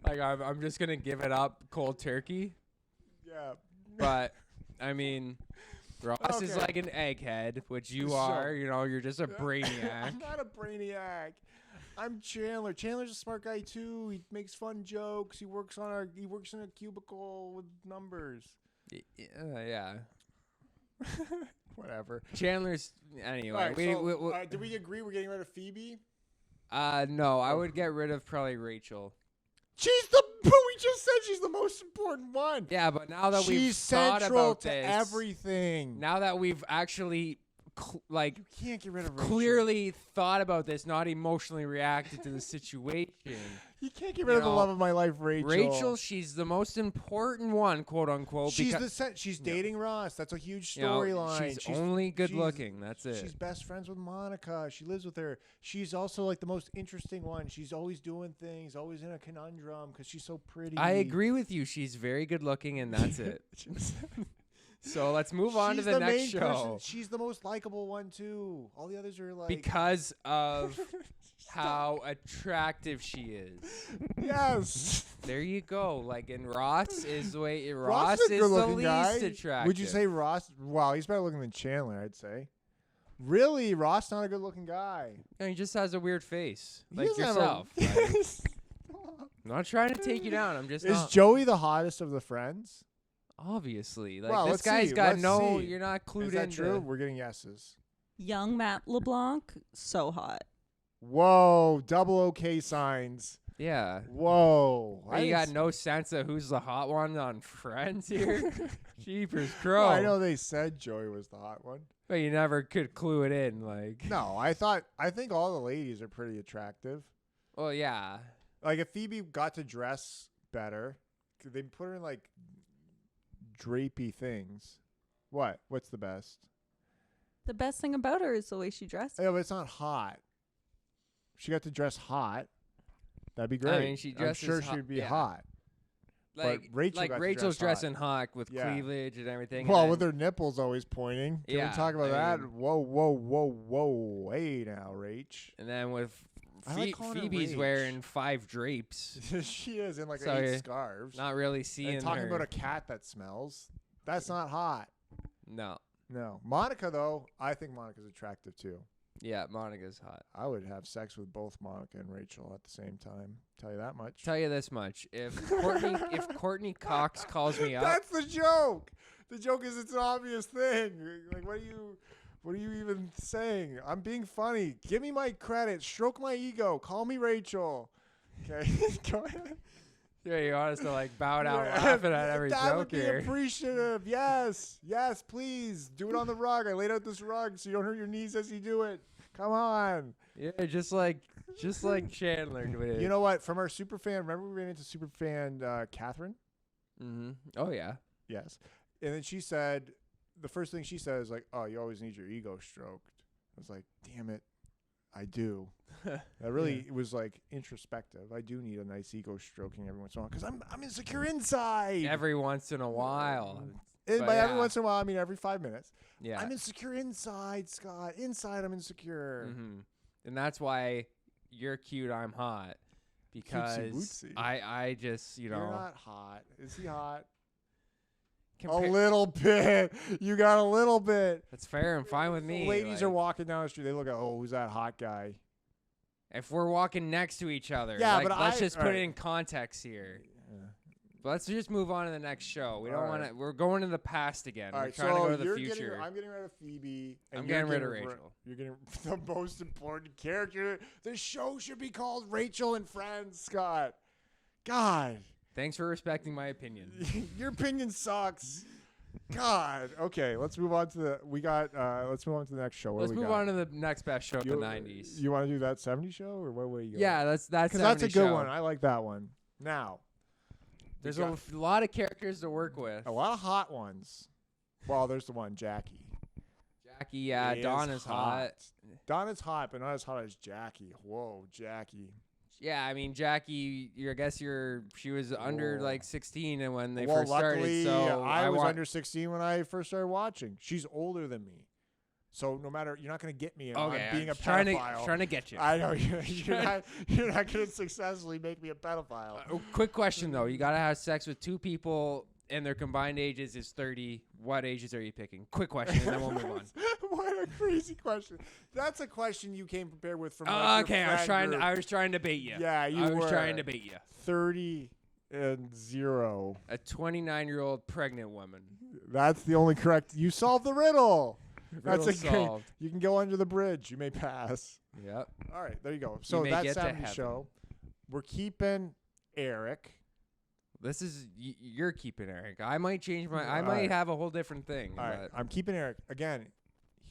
B: Like I'm just gonna give it up cold turkey.
A: Yeah.
B: But I mean, Ross is
A: Okay.
B: like an egghead, which you
A: So-
B: are. You know, you're just a brainiac.
A: I'm not a brainiac. I'm Chandler. Chandler's a smart guy too. He makes fun jokes. He works in a cubicle with numbers.
B: Yeah.
A: Whatever.
B: Chandler's anyway.
A: All right, so, did we agree we're getting rid of Phoebe?
B: No, I would get rid of probably Rachel.
A: We just said she's the most important one.
B: Yeah, but now that we've
A: She's
B: thought
A: central
B: about
A: to
B: this,
A: everything.
B: now that we've actually like
A: You can't get rid of Rachel.
B: clearly thought about this, not emotionally reacted to the situation.
A: You can't get rid of the love of my life, Rachel.
B: Rachel, she's the most important one, quote unquote.
A: She's dating Ross. That's a huge
B: you know,
A: storyline.
B: she's only good looking. That's it.
A: She's best friends with Monica. She lives with her. She's also like the most interesting one. She's always doing things, always in a conundrum because she's so pretty.
B: I agree with you. She's very good looking, and that's it. So let's move on to
A: She's
B: the next
A: main
B: show.
A: person. She's the most likable one too. All the others are like
B: Because of how attractive she is.
A: Yes.
B: There you go. Like, and Ross is the way
A: Ross
B: Ross
A: is a
B: is the
A: good-looking
B: least
A: guy.
B: attractive.
A: Would you say Ross? Wow, he's better looking than Chandler, I'd say. Really, Ross not a good looking guy.
B: No, he just has a weird face,
A: He
B: like
A: doesn't have
B: yourself.
A: a-
B: Like, I'm not trying to take you down. I'm just
A: Is
B: not.
A: Joey the hottest of the friends?
B: Obviously, like
A: Well,
B: this
A: let's
B: guy's
A: see,
B: got
A: let's
B: no.
A: see.
B: You're not clued
A: Is that
B: into.
A: true? We're getting yeses.
C: Young Matt LeBlanc, so hot.
A: Whoa, double OK signs.
B: Yeah.
A: Whoa.
B: You got no sense of who's the hot one on Friends here. Jeepers crow.
A: Well, I know they said Joey was the hot one.
B: But you never could clue it in, like.
A: No, I think all the ladies are pretty attractive.
B: Well, yeah.
A: Like if Phoebe got to dress better, could they put her in like drapey things? What's the best?
C: The best thing about her is the way she dresses.
A: Yeah, but it's not hot. If she got to dress hot, that'd be great.
B: I mean, she dresses
A: I'm sure
B: hot-
A: she'd be
B: yeah.
A: hot.
B: Like
A: Rachel
B: like
A: got to
B: Rachel's
A: dress hot.
B: dressing hot with
A: Yeah.
B: cleavage and everything.
A: Well,
B: and
A: with
B: then-
A: her nipples always pointing. Can
B: Yeah,
A: we talk about
B: I
A: that?
B: mean-
A: Whoa. Hey now, Rach.
B: And then with
A: I like calling her
B: Phoebe's
A: Rach.
B: wearing 5 drapes.
A: She is in like
B: So
A: 8
B: you're
A: scarves.
B: Not really seeing
A: And talking
B: her.
A: about a cat that smells. That's not hot.
B: No.
A: No. Monica, though, I think Monica's attractive too.
B: Yeah, Monica's hot.
A: I would have sex with both Monica and Rachel at the same time. Tell you that much.
B: Tell you this much: if Courtney Cox calls me up,
A: That's the joke. The joke is it's an obvious thing. Like, what are you even saying? I'm being funny. Give me my credit. Stroke my ego. Call me Rachel. Okay. Go ahead.
B: Yeah, you want us to like bow down laughing at every
A: that
B: joke
A: would be
B: here.
A: appreciative. Yes, please do it on the rug. I laid out this rug so you don't hurt your knees as you do it. Come on.
B: Yeah, just like Chandler did.
A: You know what? From our superfan, remember we ran into superfan Catherine?
B: Mm-hmm. Oh yeah.
A: Yes. And then she said, the first thing she said is like, "Oh, you always need your ego stroked." I was like, "Damn it, I do." That really was like introspective. I do need a nice ego stroking every once in a while because I'm insecure inside.
B: Every once in a while.
A: And
B: but
A: by
B: yeah.
A: every once in a while, I mean every 5 minutes.
B: Yeah.
A: I'm insecure inside, Scott. Inside, I'm insecure.
B: Mm-hmm. And that's why you're cute, I'm hot. Because
A: Cutesy-wootsy.
B: I just,
A: You're not hot. Is he hot?
B: compare-
A: A little bit. You got a little bit.
B: That's fair and fine with me.
A: Ladies
B: like,
A: are walking down the street. They look at, oh, who's that hot guy?
B: if we're walking next to each other,
A: Yeah,
B: like,
A: but
B: let's
A: I-
B: just put
A: alright.
B: it in context here.
A: Yeah.
B: But let's just move on to the next show. We don't
A: Alright.
B: want to. We're going to the past again.
A: All
B: We're
A: right,
B: trying to
A: so
B: go to the
A: you're
B: future.
A: I'm getting rid of Phoebe. And
B: I'm
A: you're
B: getting rid of
A: ri-
B: Rachel.
A: You're getting the most important character. The show should be called Rachel and Friends, Scott. God.
B: Thanks for respecting my opinion.
A: Your opinion sucks. God. Okay, let's move on to the let's move on to the next show. What
B: Let's
A: do we
B: move
A: got?
B: on to the next best show of the 90s.
A: You want to do that 70 show or what way you go?
B: Yeah, that's
A: Because that's a
B: 70s
A: good
B: show.
A: one. I like that one. Now,
B: There's
A: we
B: a
A: got
B: lot of characters to work with.
A: a lot of hot ones. Well, there's the one, Jackie.
B: Jackie, yeah,
A: Is
B: Donna's hot.
A: Donna's hot, but not as hot as Jackie. Whoa, Jackie.
B: Yeah, I mean Jackie. She was under
A: Whoa.
B: like 16, and when they
A: Well,
B: first started,
A: luckily,
B: so
A: I was
B: want-
A: under 16 when I first started watching. She's older than me. So no matter, you're not going to get me on
B: Okay,
A: being a
B: trying
A: pedophile.
B: to get you.
A: I know you're not going to successfully make me a pedophile.
B: Quick question though: you gotta have sex with two people, and their combined ages is 30. What ages are you picking?Quick question, and then we'll move on.
A: What a crazy question. That's a question you came prepared with from.
B: Okay, I was trying to bait you.
A: Yeah, you
B: I was
A: were.
B: trying to bait you.
A: 30 and 0.
B: A 29-year-old pregnant woman.
A: That's the only correct. You solved the riddle. That's
B: Riddle
A: a great.
B: solved.
A: You can go under the bridge. You may pass.
B: Yep.
A: All right, there you go. So
B: may
A: that's
B: get to
A: 70
B: heaven.
A: show. We're keeping Eric.
B: This is you're keeping Eric. I might change my. I
A: All
B: might
A: right.
B: have a whole different thing.
A: All right,
B: but
A: I'm keeping Eric. Again,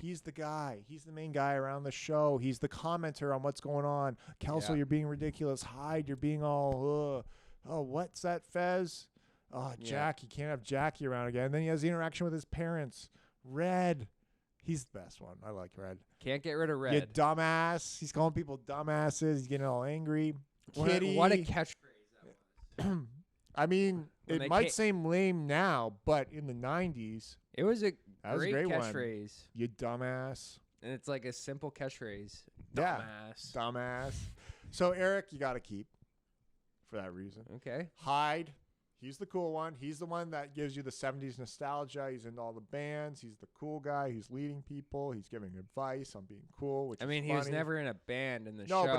A: he's the guy. He's the main guy around the show. He's the commenter on what's going on. Kelso,
B: Yeah.
A: you're being ridiculous. Hyde, you're being all, oh, what's that, Fez? Oh,
B: Yeah.
A: Jack, you can't have Jackie around again. Then he has the interaction with his parents. Red. He's the best one. I like Red.
B: can't get rid of
A: You
B: Red.
A: dumbass. He's calling people dumbasses. He's getting all angry. Kitty.
B: What a catchphrase that was.
A: I mean,
B: When
A: it
B: they
A: might
B: ca-
A: seem lame now, but in the 90s,
B: It was a
A: that was a
B: great
A: great one.
B: catchphrase,
A: You dumbass.
B: and it's like a simple catchphrase.
A: Yeah.
B: Dumbass.
A: Dumbass. So, Eric, you got to keep for that reason.
B: Okay.
A: Hyde. He's the cool one. He's the one that gives you the 70s nostalgia. He's into all the bands. He's the cool guy. He's leading people. He's giving advice on being cool, which
B: I
A: is
B: mean, he was
A: funny.
B: never in a band in the show.
A: No,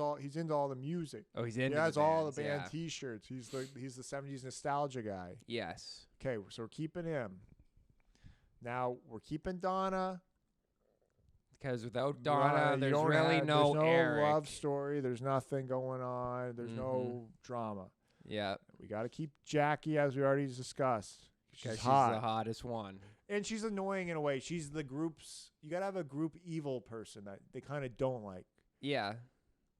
A: but he's into all the music.
B: Oh, he's
A: He
B: into
A: has
B: the
A: all
B: bands,
A: the band
B: yeah.
A: T-shirts. He's the 70s nostalgia guy.
B: Yes.
A: Okay, so we're keeping him. Now we're keeping Donna.
B: Because without Donna,
A: You
B: there's
A: don't
B: really
A: have-
B: no
A: there's
B: Eric.
A: love story. There's nothing going on. There's no drama.
B: Yeah.
A: We got to keep Jackie, as we already discussed.
B: Because
A: She's
B: she's
A: hot.
B: the hottest one.
A: And she's annoying in a way. She's the group's. You got to have a group evil person that they kind of don't like.
B: Yeah.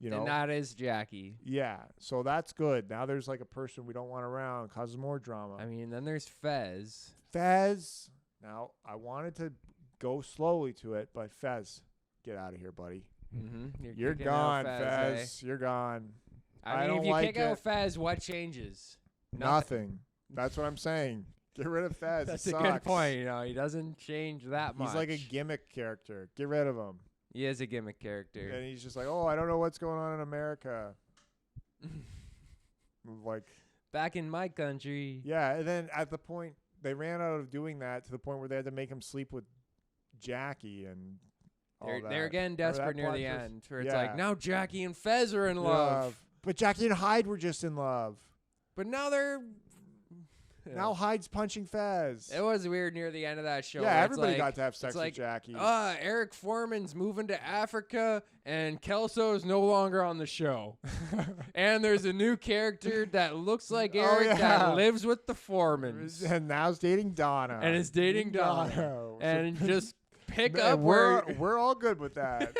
A: You know?
B: And that is Jackie.
A: Yeah. So that's good. Now there's like a person we don't want around. Causes more drama.
B: I mean, then there's Fez.
A: Fez. Now, I wanted to go slowly to it, but Fez, get out of here, buddy.
B: Mm-hmm.
A: You're
B: kicking out
A: gone,
B: Fez.
A: Fez. You're gone.
B: I
A: I
B: mean,
A: don't
B: if you
A: like
B: kick out
A: it.
B: Fez, what changes?
A: Nothing. That's what I'm saying. Get rid of Fez.
B: That's
A: He
B: a good
A: sucks.
B: point. You know, he doesn't change that much.
A: He's like a gimmick character. Get rid of him.
B: He is a gimmick character.
A: And he's just like, oh, I don't know what's going on in America. Like,
B: Back in my country.
A: yeah. And then at the point, they ran out of doing that to the point where they had to make him sleep with Jackie and all
B: They're,
A: that.
B: they're getting
A: Remember that
B: desperate near
A: plot
B: the
A: twist?
B: end, where it's
A: Yeah.
B: like, now Jackie and Fez are in love.
A: But Jackie and Hyde were just in love.
B: But now they're
A: Now Hyde's punching Fez.
B: It was weird near the end of that show.
A: Yeah,
B: where
A: everybody
B: it's
A: got to have sex with
B: like,
A: Jackie.
B: Eric Foreman's moving to Africa, and Kelso is no longer on the show. And there's a new character that looks like Eric that lives with the Foremans.
A: And now's dating Donna.
B: And is dating Donna. And just pick
A: And
B: up
A: we're all good with that.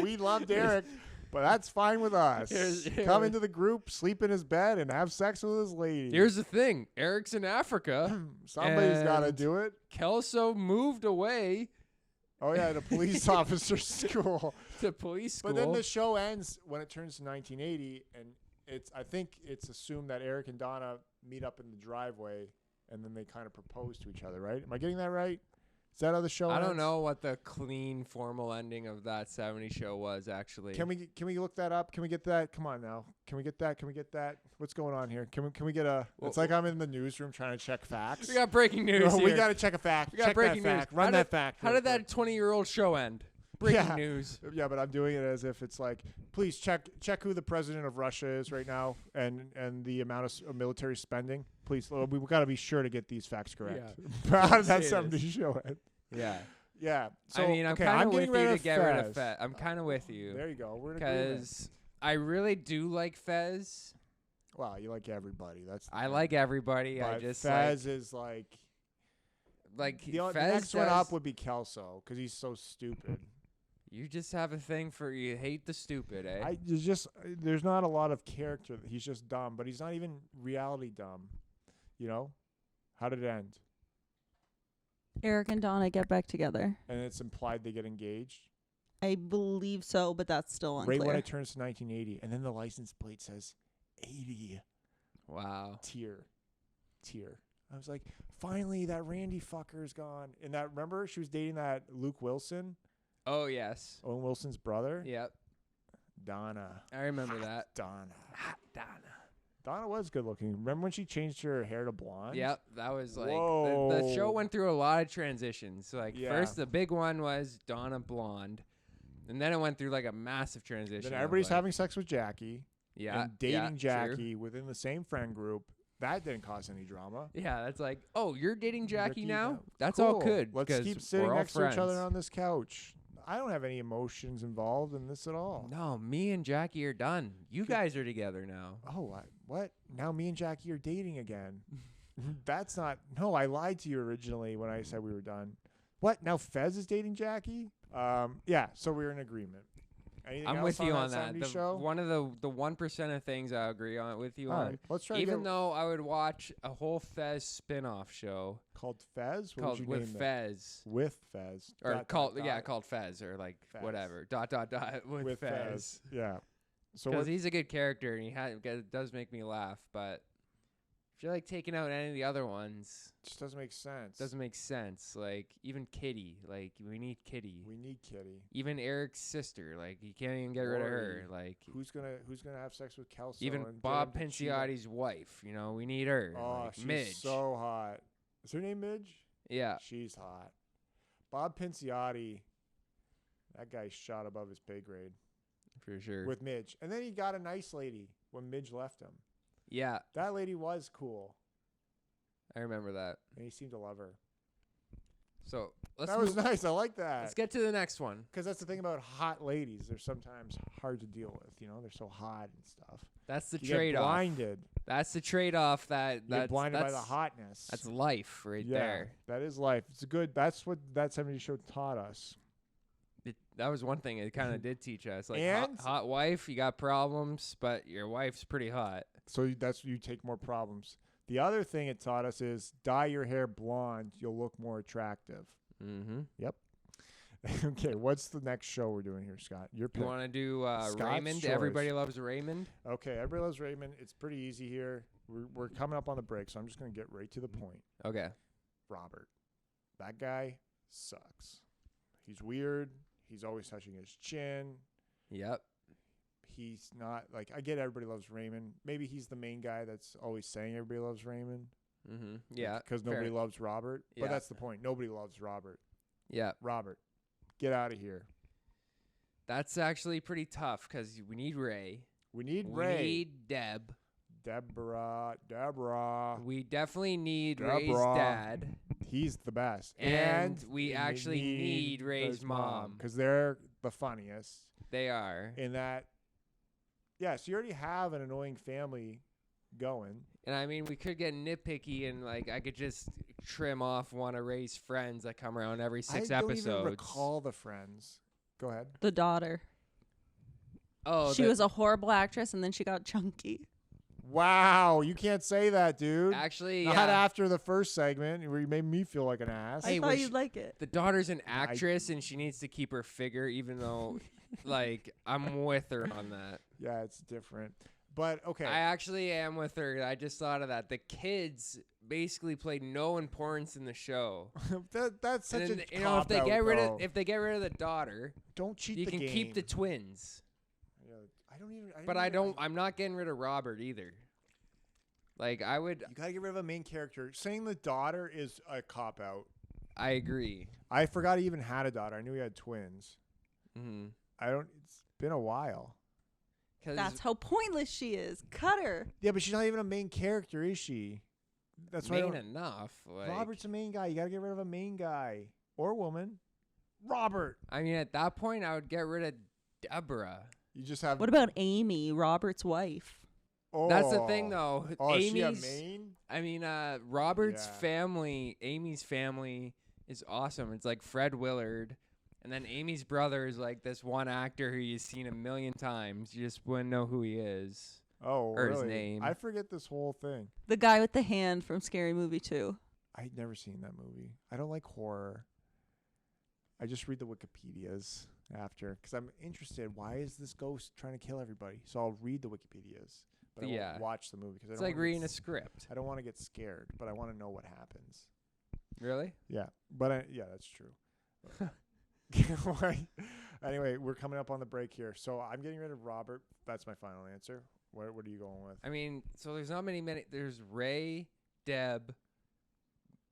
A: We loved Eric. But that's fine with us. Come into the group, sleep in his bed, and have sex with his lady.
B: Here's the thing. Eric's in Africa.
A: Somebody's got to do it.
B: Kelso moved away.
A: Oh, yeah, to police officer school.
B: To police school.
A: But then the show ends when it turns to 1980, and I think it's assumed that Eric and Donna meet up in the driveway, and then they kind of propose to each other, right? Am I getting that right? Is that how the show ends?
B: I don't know what the clean, formal ending of that 70s show was, actually.
A: Can we look that up? Can we get that? Come on now. Can we get that? Can we get that? What's going on here? Can we get a? It's like I'm in the newsroom trying to check facts.
B: We got breaking news here.
A: We got to check a fact.
B: We got
A: check
B: breaking
A: that
B: news.
A: fact. Run that fact.
B: How did that 20-year-old show end? Breaking news.
A: Yeah, but I'm doing it as if it's like, please check who the president of Russia is right now and the amount of military spending. Please, we've got to be sure to get these facts correct.
B: Yeah.
A: How did that 70s show end?
B: Yeah.
A: Yeah. So,
B: I mean, I'm kind of with you to get rid of Fez. I'm kind of with you.
A: There you go. We're in agreement.
B: Because I really do like Fez.
A: Wow, you like everybody.
B: I like everybody.
A: But
B: I just
A: Fez is like the
B: Fez
A: next one up would be Kelso because he's so stupid.
B: You just have a thing for you hate the stupid, eh?
A: There's not a lot of character. He's just dumb, but he's not even reality dumb. You know, how did it end?
C: Eric and Donna get back together.
A: And it's implied they get engaged.
C: I believe so, but that's still unclear.
A: Right when it turns to 1980, and then the license plate says 80.
B: Wow.
A: Tear. I was like, finally, that Randy fucker's gone. And that, remember, she was dating that Luke Wilson.
B: Oh yes.
A: Owen Wilson's brother.
B: Yep.
A: Donna.
B: I remember that.
A: Donna.
B: Hot Donna.
A: Donna was good looking. Remember when she changed her hair to blonde?
B: Yep, that was like the show went through a lot of transitions. Like first, the big one was Donna blonde, and then it went through like a massive transition.
A: Then everybody's having sex with Jackie.
B: Yeah,
A: and dating Jackie
B: true.
A: within the same friend group. That didn't cause any drama.
B: Yeah, that's like, oh, you're dating Jackie now? That's
A: cool.
B: all good.
A: Let's keep sitting next to each other on this couch. I don't have any emotions involved in this at all.
B: No, me and Jackie are done. You guys are together now.
A: Oh, what? Now me and Jackie are dating again. That's not. No, I lied to you originally when I said we were done. What? Now Fez is dating Jackie? Yeah, so we're in agreement. Anything
B: I'm
A: else
B: with you on
A: that.
B: One of the 1% of things I agree on with you
A: all
B: on.
A: Right, let's try.
B: Even though I would watch a whole Fez spin-off show
A: called Fez,
B: called with Fez,
A: with Fez,
B: or called Fez, or like Fez. Whatever. ... with Fez.
A: Yeah. So
B: because he's a good character and it does make me laugh, but if you're like taking out any of the other ones,
A: it just doesn't make sense.
B: Doesn't make sense. Like even Kitty, like we need Kitty. Even Eric's sister, like you can't even get rid of her. Like
A: who's gonna have sex with Kelso?
B: Even Bob Pinciotti's wife, you know, we need her.
A: Oh,
B: like
A: she's
B: Midge.
A: so hot. Is her name Midge?
B: Yeah,
A: she's hot. Bob Pinciotti, that guy's shot above his pay grade
B: for sure.
A: With Midge, and then he got a nice lady when Midge left him.
B: Yeah.
A: That lady was cool.
B: I remember that.
A: And he seemed to love her.
B: So
A: that was nice. I like that.
B: Let's get to the next one.
A: Because that's the thing about hot ladies. They're sometimes hard to deal with. You know, they're so hot and stuff.
B: That's the trade-off.
A: Blinded.
B: That's the trade-off. That's
A: blinded by the hotness.
B: That's life right there.
A: That is life. It's good. That's what that 70s show taught us.
B: That was one thing it kind of did teach us. Like hot wife, you got problems, but your wife's pretty hot.
A: So you take more problems. The other thing it taught us is dye your hair blonde. You'll look more attractive.
B: Mm-hmm.
A: Yep. Okay, what's the next show we're doing here, Scott?
B: You want to do Raymond?
A: Choice.
B: Everybody Loves Raymond.
A: Okay, Everybody Loves Raymond. It's pretty easy here. We're coming up on the break, so I'm just going to get right to the point.
B: Okay.
A: Robert. That guy sucks. He's weird. He's always touching his chin.
B: Yep.
A: He's not like, I get Everybody Loves Raymond. Maybe he's the main guy that's always saying Everybody Loves Raymond.
B: Mm-hmm. Yeah.
A: Because nobody loves Robert.
B: Yeah.
A: But that's the point. Nobody loves Robert.
B: Yeah.
A: Robert, get out of here.
B: That's actually pretty tough because we need Ray.
A: We need
B: Deb.
A: Deborah.
B: We definitely need Ray's
A: Deborah.
B: dad.
A: He's the best.
B: And we actually need Ray's mom.
A: because they're the funniest.
B: They are.
A: In that, yeah, so you already have an annoying family going.
B: And I mean, we could get nitpicky and like I could just trim off one of Ray's friends that come around every 6
A: I
B: episodes.
A: don't even recall the friends. Go ahead.
C: The daughter.
B: Oh,
C: She was a horrible actress, and then she got chunky.
A: Wow, you can't say that, dude.
B: actually
A: Not after the first segment where you made me feel like an ass.
B: Hey,
C: I
B: was
C: thought you'd like it.
B: the daughter's an actress and she needs to keep her figure, even though, like, I'm with her on that.
A: Yeah, it's different. But okay.
B: I actually am with her. I just thought of that. The kids basically played no importance in the show.
A: That's such
B: And
A: a
B: then, if they
A: cop-out,
B: get rid
A: though.
B: of the daughter,
A: Don't cheat
B: you
A: the
B: can
A: game.
B: keep the twins.
A: Yeah, I don't even.
B: But I'm not getting rid of Robert either. Like I would.
A: You gotta get rid of a main character. Saying the daughter is a cop out.
B: I agree.
A: I forgot he even had a daughter. I knew he had twins.
B: Mm-hmm.
A: It's been a while.
C: That's how pointless she is. Cut her.
A: Yeah, but she's not even a main character, is she? That's why I
B: main
A: don't-
B: enough. Like,
A: Robert's a main guy. You gotta get rid of a main guy or woman. Robert.
B: I mean, at that point, I would get rid of Deborah.
A: You just have.
C: What about Amy, Robert's wife?
A: Oh.
B: That's the thing, though.
A: Oh, is she a
B: Amy's.
A: main?
B: I mean, Robert's
A: Yeah.
B: family, Amy's family, is awesome. It's like Fred Willard, and then Amy's brother is like this one actor who you've seen a million times. You just wouldn't know who he is.
A: Oh,
B: or
A: really?
B: his name.
A: I forget this whole thing.
C: The guy with the hand from Scary Movie 2.
A: I'd never seen that movie. I don't like horror. I just read the Wikipedias after because I'm interested. Why is this ghost trying to kill everybody? So I'll read the Wikipedias, but I
B: Yeah.
A: won't watch the movie because
B: It's like reading a script.
A: I don't want to get scared, but I want to know what happens.
B: Really?
A: Yeah, but yeah, that's true. Anyway, we're coming up on the break here, so I'm getting rid of Robert. That's my final answer. What are you going with?
B: I mean, so there's not many. There's Ray, Deb,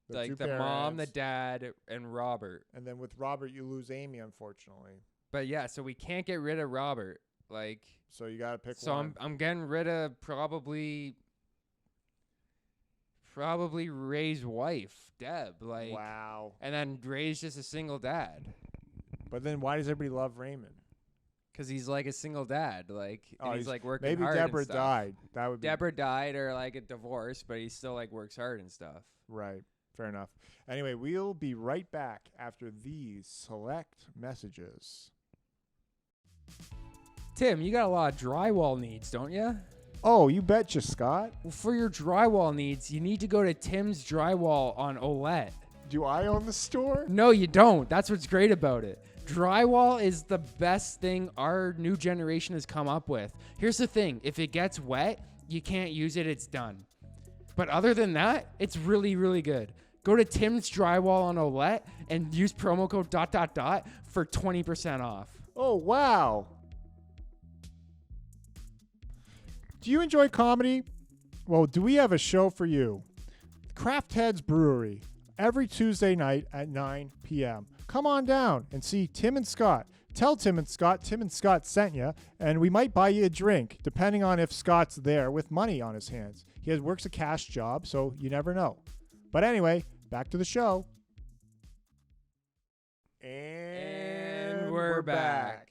A: The
B: like
A: two
B: the mom, the
A: parents,
B: dad, and Robert.
A: and then with Robert, you lose Amy, unfortunately.
B: But yeah, so we can't get rid of Robert. Like,
A: So you got to pick
B: so
A: one.
B: I'm getting rid of probably Ray's wife, Deb. Like,
A: Wow.
B: and then Ray's just a single dad.
A: But then why does everybody love Raymond?
B: Cause he's like a single dad, like, and he's like working
A: Maybe
B: hard.
A: Deborah
B: and stuff.
A: died. That would be
B: Deborah died or like a divorce, but he still like works hard and stuff.
A: right. Fair enough. Anyway, we'll be right back after these select messages.
B: Tim, you got a lot of drywall needs, don't you?
A: Oh, you betcha, Scott.
B: Well, for your drywall needs, you need to go to Tim's Drywall on Olette.
A: Do I own the store?
B: No, you don't. That's what's great about it. Drywall is the best thing our new generation has come up with. Here's the thing. If it gets wet, you can't use it. It's done. But other than that, it's really, really good. Go to Tim's Drywall on Olette and use promo code ... for 20% off.
A: Oh, wow. Do you enjoy comedy? Well, do we have a show for you? Craftheads Brewery, every Tuesday night at 9 p.m. Come on down and see Tim and Scott. Tell Tim and Scott sent you, and we might buy you a drink, depending on if Scott's there with money on his hands. He works a cash job, so you never know. But anyway, back to the show. And we're back.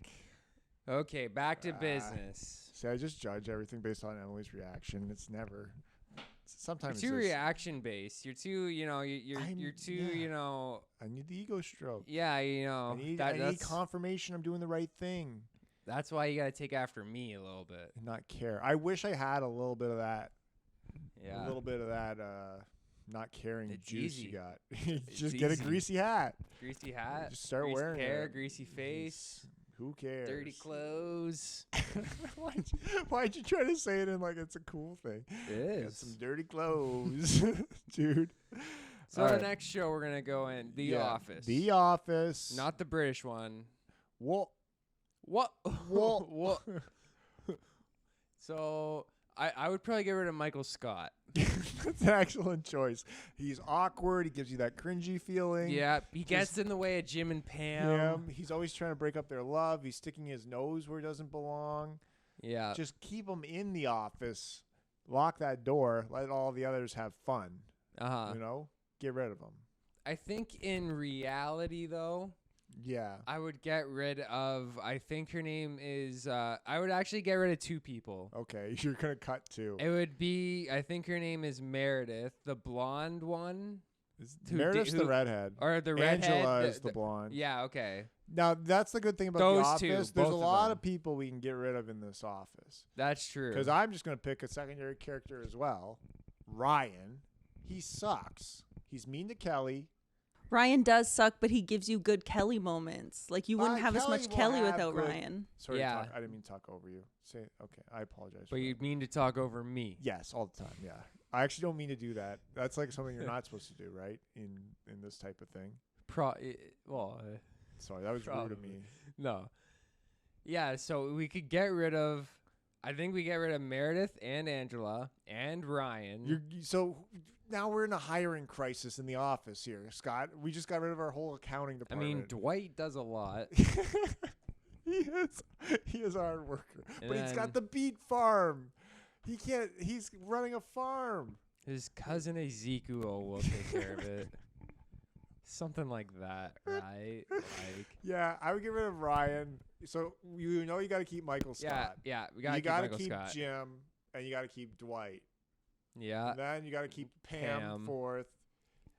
B: Okay, back to business.
A: See, I just judge everything based on Emily's reaction. It's never. Sometimes
B: You're too
A: it's just,
B: reaction based. You're too, you're too,
A: yeah. I need the ego stroke.
B: Yeah,
A: I need
B: that's
A: confirmation I'm doing the right thing
B: that's why you gotta take after me a little bit.
A: and not care. I wish I had a little bit of that.
B: Yeah.
A: A little bit of that not caring
B: It's
A: juice
B: easy.
A: you got.
B: It's
A: Just get a
B: easy.
A: greasy hat.
B: Greasy hat.
A: Just start
B: greasy
A: wearing
B: hair,
A: it.
B: greasy face,
A: Who cares?
B: dirty clothes.
A: Why'd you try to say it in like it's a cool thing?
B: It
A: Got
B: is.
A: some dirty clothes, dude.
B: So
A: All
B: the
A: right.
B: next show we're gonna go in The Office.
A: The Office.
B: Not the British one.
A: What?
B: What?
A: What?
B: What? So I would probably get rid of Michael Scott.
A: That's an excellent choice. He's awkward. He gives you that cringy feeling.
B: Yeah, he gets in the way of Jim and Pam.
A: Yeah, he's always trying to break up their love. He's sticking his nose where it doesn't belong.
B: Yeah.
A: Just keep him in the office lock that door, let all the others have fun.
B: Uh-huh.
A: You know, get rid of them.
B: I think in reality, though,
A: Yeah.
B: I would get rid of, I think her name is, I would actually get rid of 2 people.
A: Okay, you're gonna cut 2.
B: It would be, I think her name is Meredith, the blonde one.
A: Meredith's the redhead.
B: Or the redhead.
A: Angela is the blonde.
B: Yeah, okay.
A: Now, that's the good thing about
B: Those
A: The Office.
B: two,
A: There's
B: both
A: a
B: of
A: lot
B: them.
A: of people we can get rid of in this office.
B: That's true.
A: Because I'm just going to pick a secondary character as well. Ryan. He sucks. He's mean to Kelly.
C: Ryan does suck, but he gives you good Kelly moments. Like, you wouldn't have as
A: Kelly
C: much
A: will
C: Kelly
A: have
C: without
A: good-
C: Ryan.
A: Sorry,
B: Yeah.
A: I didn't mean to talk over you. Okay, I apologize.
B: But you mean to talk over me.
A: Yes, all the time, yeah. I actually don't mean to do that. That's like something you're not supposed to do, right? In this type of thing. Sorry, that was rude of me.
B: No. Yeah, so we could get rid of, I think we get rid of Meredith and Angela and Ryan.
A: So now we're in a hiring crisis in the office here, Scott. We just got rid of our whole accounting
B: I
A: department.
B: mean, Dwight does a lot.
A: He is a hard worker,
B: And
A: but he's
B: then-
A: got the beet farm. He's running a farm.
B: His cousin Ezekiel will take care of it. Something like that, right? Like,
A: Yeah, I would get rid of Ryan. So you got to keep Michael Scott.
B: yeah, we gotta
A: You
B: keep
A: got to
B: Michael
A: keep
B: Scott.
A: Jim, and you got to keep Dwight.
B: Yeah,
A: And then you got to keep Pam
B: Pam.
A: fourth.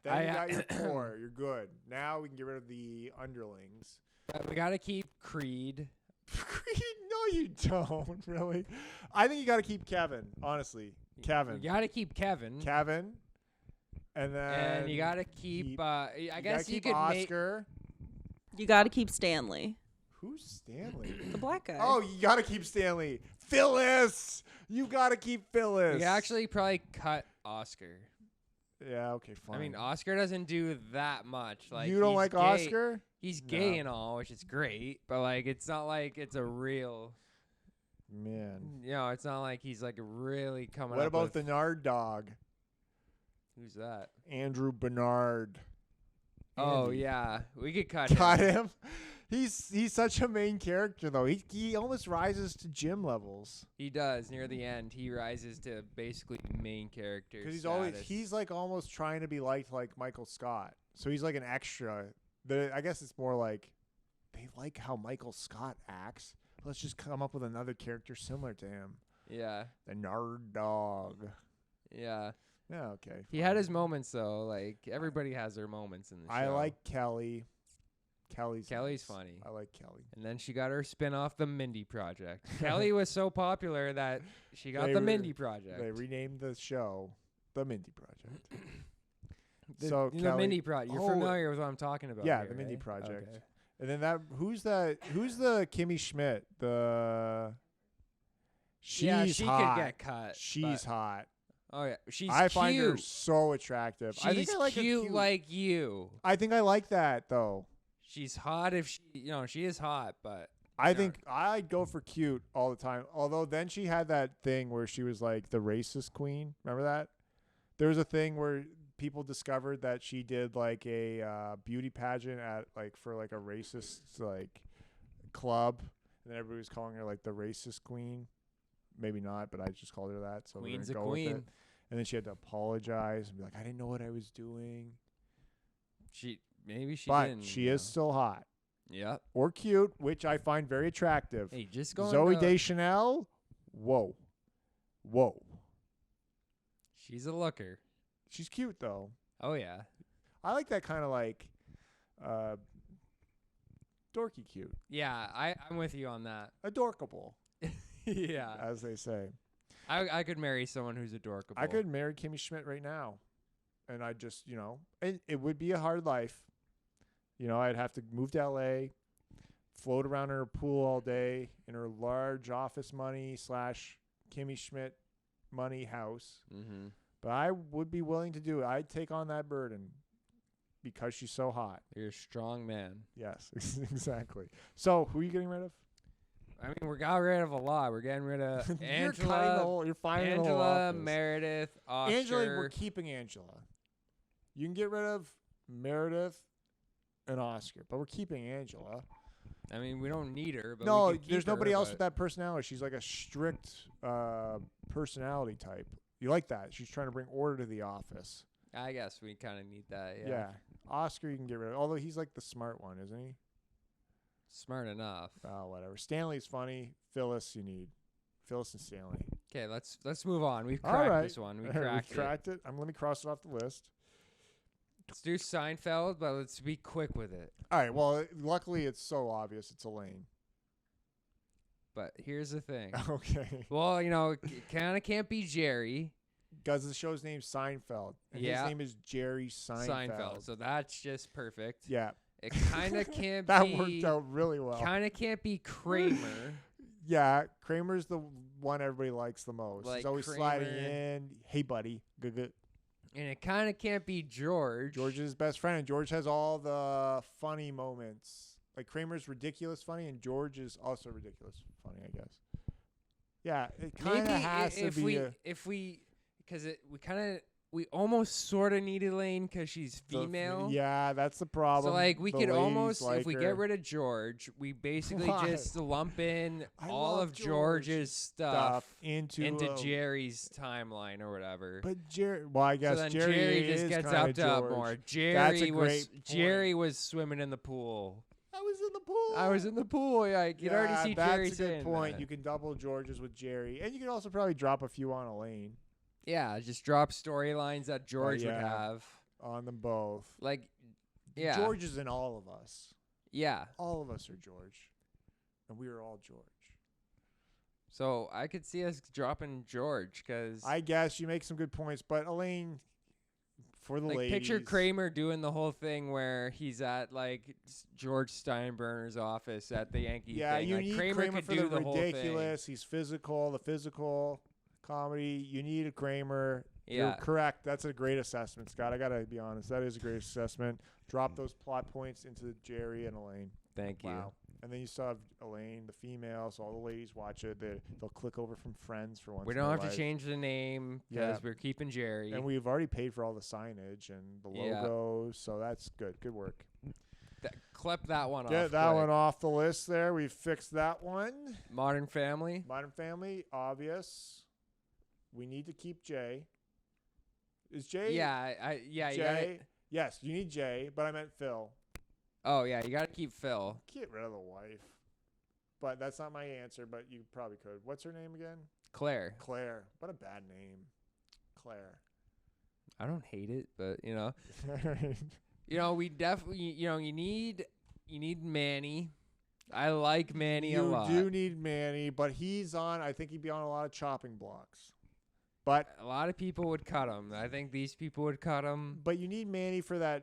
A: Then you
B: I-
A: got your core. You're good. Now we can get rid of the underlings.
B: we gotta keep Creed.
A: No, you don't, really. I think you got to keep Kevin, honestly. Kevin.
B: You gotta keep Kevin.
A: Kevin. And then
B: And you gotta keep. I
A: you
B: guess
A: gotta
B: you
A: keep
B: could make.
A: Oscar.
C: You got to keep Stanley,
A: Who's Stanley?
C: the black guy.
A: Oh, you got to keep Stanley. Phyllis. You got to keep Phyllis.
B: You could actually probably cut Oscar.
A: Yeah, okay, fine.
B: I mean, Oscar doesn't do that much. Like,
A: you don't
B: he's
A: like
B: gay.
A: Oscar?
B: He's gay
A: No.
B: and all, which is great, but like, it's not like it's a real.
A: Man.
B: You know, it's not like he's like really coming.
A: What
B: up
A: about
B: with,
A: the Nard dog?
B: Who's that?
A: Andrew Bernard.
B: Oh
A: Andy.
B: yeah, we could cut
A: Got
B: him.
A: him. He's such a main character though. He almost rises to Jim levels
B: He does near the end. He rises to basically main character.
A: because he's like almost trying to be liked like Michael Scott. So he's like an extra. I guess it's more like they like how Michael Scott acts. Let's just come up with another character similar to him.
B: Yeah,
A: The Nard dog.
B: yeah.
A: Yeah, okay.
B: He had his moments though. Like everybody has their moments in the show.
A: I like Kelly. Kelly's nice.
B: funny.
A: I like Kelly.
B: And then she got her spin-off, The Mindy Project. Kelly was so popular that she got
A: They
B: The
A: re-
B: Mindy Project.
A: They renamed the show The Mindy Project.
B: The,
A: So
B: the
A: Kelly-
B: Mindy Project. You're
A: Oh,
B: familiar with what I'm talking about?
A: yeah,
B: here,
A: The Mindy
B: right?
A: Project.
B: Okay.
A: And then who's the Kimmy Schmidt? She's
B: she
A: hot.
B: could get cut.
A: She's
B: but-
A: hot.
B: Oh yeah, she's
A: I
B: cute.
A: find her so attractive.
B: She's
A: I think I like
B: cute like you.
A: I think I like that though.
B: She's hot if she, she is hot, but
A: I
B: Yeah.
A: think I'd go for cute all the time. Although then she had that thing where she was like the racist queen. Remember that? There was a thing where people discovered that she did like a beauty pageant at for a racist club, and then everybody was calling her like the racist queen. Maybe not, but I just called her that. So
B: Queen's
A: we're
B: a
A: gonna go with
B: queen.
A: it. And then she had to apologize and be like, "I didn't know what I was doing."
B: maybe she
A: But
B: didn't.
A: she is still hot
B: Yep.
A: or cute, which I find very attractive.
B: Hey, just going.
A: Zoe
B: to,
A: Deschanel, whoa.
B: She's a looker.
A: She's cute though.
B: Oh yeah.
A: I like that kind of dorky cute,
B: Yeah, I'm with you on that.
A: adorkable,
B: Yeah.
A: as they say.
B: I could marry someone who's adorable.
A: I could marry Kimmy Schmidt right now, and I just and it would be a hard life. I'd have to move to LA, float around in her pool all day in her large office money / Kimmy Schmidt money house.
B: Mm-hmm.
A: But I would be willing to do it. I'd take on that burden because she's so hot.
B: You're a strong man.
A: Yes, exactly. So who are you getting rid of?
B: I mean, we got rid of a lot. We're getting rid of
A: You're finding the whole
B: Angela,
A: office.
B: Meredith, Oscar.
A: Angela, we're keeping Angela. You can get rid of Meredith and Oscar, but we're keeping Angela.
B: I mean, we don't need her, but
A: No,
B: we can keep
A: there's nobody
B: her,
A: else
B: but-
A: with that personality. She's like a strict personality type. You like that? She's trying to bring order to the office.
B: I guess we kind of need that. Yeah.
A: Yeah. Oscar, you can get rid of. Although he's like the smart one, isn't he?
B: Smart enough.
A: Oh, whatever. Stanley's funny. Phyllis, you need. Phyllis and Stanley.
B: Okay, let's move on. We've
A: All
B: cracked
A: right.
B: this one. We
A: We
B: cracked it.
A: cracked it. Let me cross it off the list.
B: Let's do Seinfeld, but let's be quick with it.
A: All right. Well, luckily it's so obvious. It's Elaine.
B: But here's the thing.
A: Okay.
B: Well, kind of can't be Jerry
A: Because the show's name's Seinfeld. And
B: Yeah.
A: his name is Jerry Seinfeld.
B: So that's just perfect.
A: Yeah.
B: It kind of can't
A: That
B: be.
A: worked out really well.
B: Kind of can't be Kramer.
A: Yeah. Kramer's the one everybody likes the most.
B: Like
A: He's always sliding
B: Kramer.
A: in. Hey, buddy. Good.
B: And it kind of can't be George.
A: George is his best friend. And George has all the funny moments. Like Kramer's ridiculous funny, and George is also ridiculous funny, I guess. Yeah, it kind
B: Maybe
A: of has to be
B: because we almost sort of need Elaine because she's
A: the-
B: female.
A: Yeah, that's the problem.
B: So like we
A: The
B: could
A: ladies
B: almost
A: like
B: if we
A: her.
B: get rid of George, we basically
A: Why?
B: just lump in
A: I
B: all
A: love
B: of George's stuff
A: into
B: Jerry's timeline or whatever.
A: But Jerry, well, I guess
B: so then
A: Jerry,
B: Jerry just
A: is
B: gets
A: kinda
B: upped up
A: George.
B: more.
A: That's a
B: Jerry was
A: great point.
B: Jerry was swimming in the pool.
A: I was in the pool.
B: I was in the pool. Yeah, you can already see Jerry
A: that's a good
B: saying
A: point.
B: that.
A: You can double George's with Jerry, and you can also probably drop a few on Elaine
B: Yeah, just drop storylines that George would
A: yeah.
B: have.
A: on them both.
B: Like, yeah.
A: George is in all of us.
B: Yeah.
A: All of us are George, and we are all George.
B: So I could see us dropping George because
A: I guess you make some good points, but Elaine, for the
B: like
A: ladies,
B: picture Kramer doing the whole thing where he's at like George Steinbrenner's office at the Yankee
A: Yeah,
B: thing.
A: you
B: like,
A: need
B: Kramer
A: Kramer
B: could
A: for
B: do
A: the
B: whole thing.
A: ridiculous. He's physical, the physical comedy. You need a Kramer. You're
B: Yeah.
A: correct. That's a great assessment, Scott. I gotta be honest. That is a great assessment. Drop those plot points into Jerry and Elaine.
B: Thank you.
A: Wow. And then you still have Elaine, the female, so all the ladies watch it. They'll click over from Friends for once.
B: We
A: in
B: don't
A: their
B: have to
A: life.
B: change the name because we're keeping Jerry.
A: And we've already paid for all the signage and the
B: Yeah.
A: logos, so that's good. Good work.
B: Clip that one off.
A: Get that
B: quick.
A: one off the list there. We've fixed that one.
B: Modern Family.
A: Modern Family, obvious. We need to keep Jay. Is Jay?
B: Yeah, yeah. You gotta,
A: Jay. Yes, you need Jay, but I meant Phil.
B: oh yeah, you gotta keep Phil.
A: Get rid of the wife. But that's not my answer, but you probably could. What's her name again?
B: Claire.
A: Claire. What a bad name. Claire.
B: I don't hate it, but we definitely you need Manny. I like Manny a lot.
A: You do need Manny, but I think he'd be on a lot of chopping blocks. But
B: A lot of people would cut him. I think these people would cut him.
A: But you need Manny for that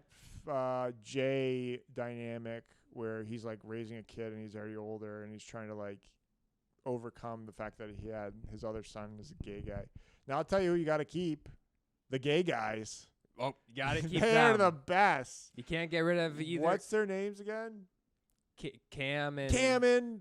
A: Jay dynamic where he's like raising a kid and he's already older and he's trying to like overcome the fact that he had his other son is a gay guy. Now I'll tell you who you got to keep. The gay guys.
B: Oh, you gotta keep
A: They're
B: them.
A: the best.
B: You can't get rid of either.
A: What's their names again?
B: Cam and
A: Cam and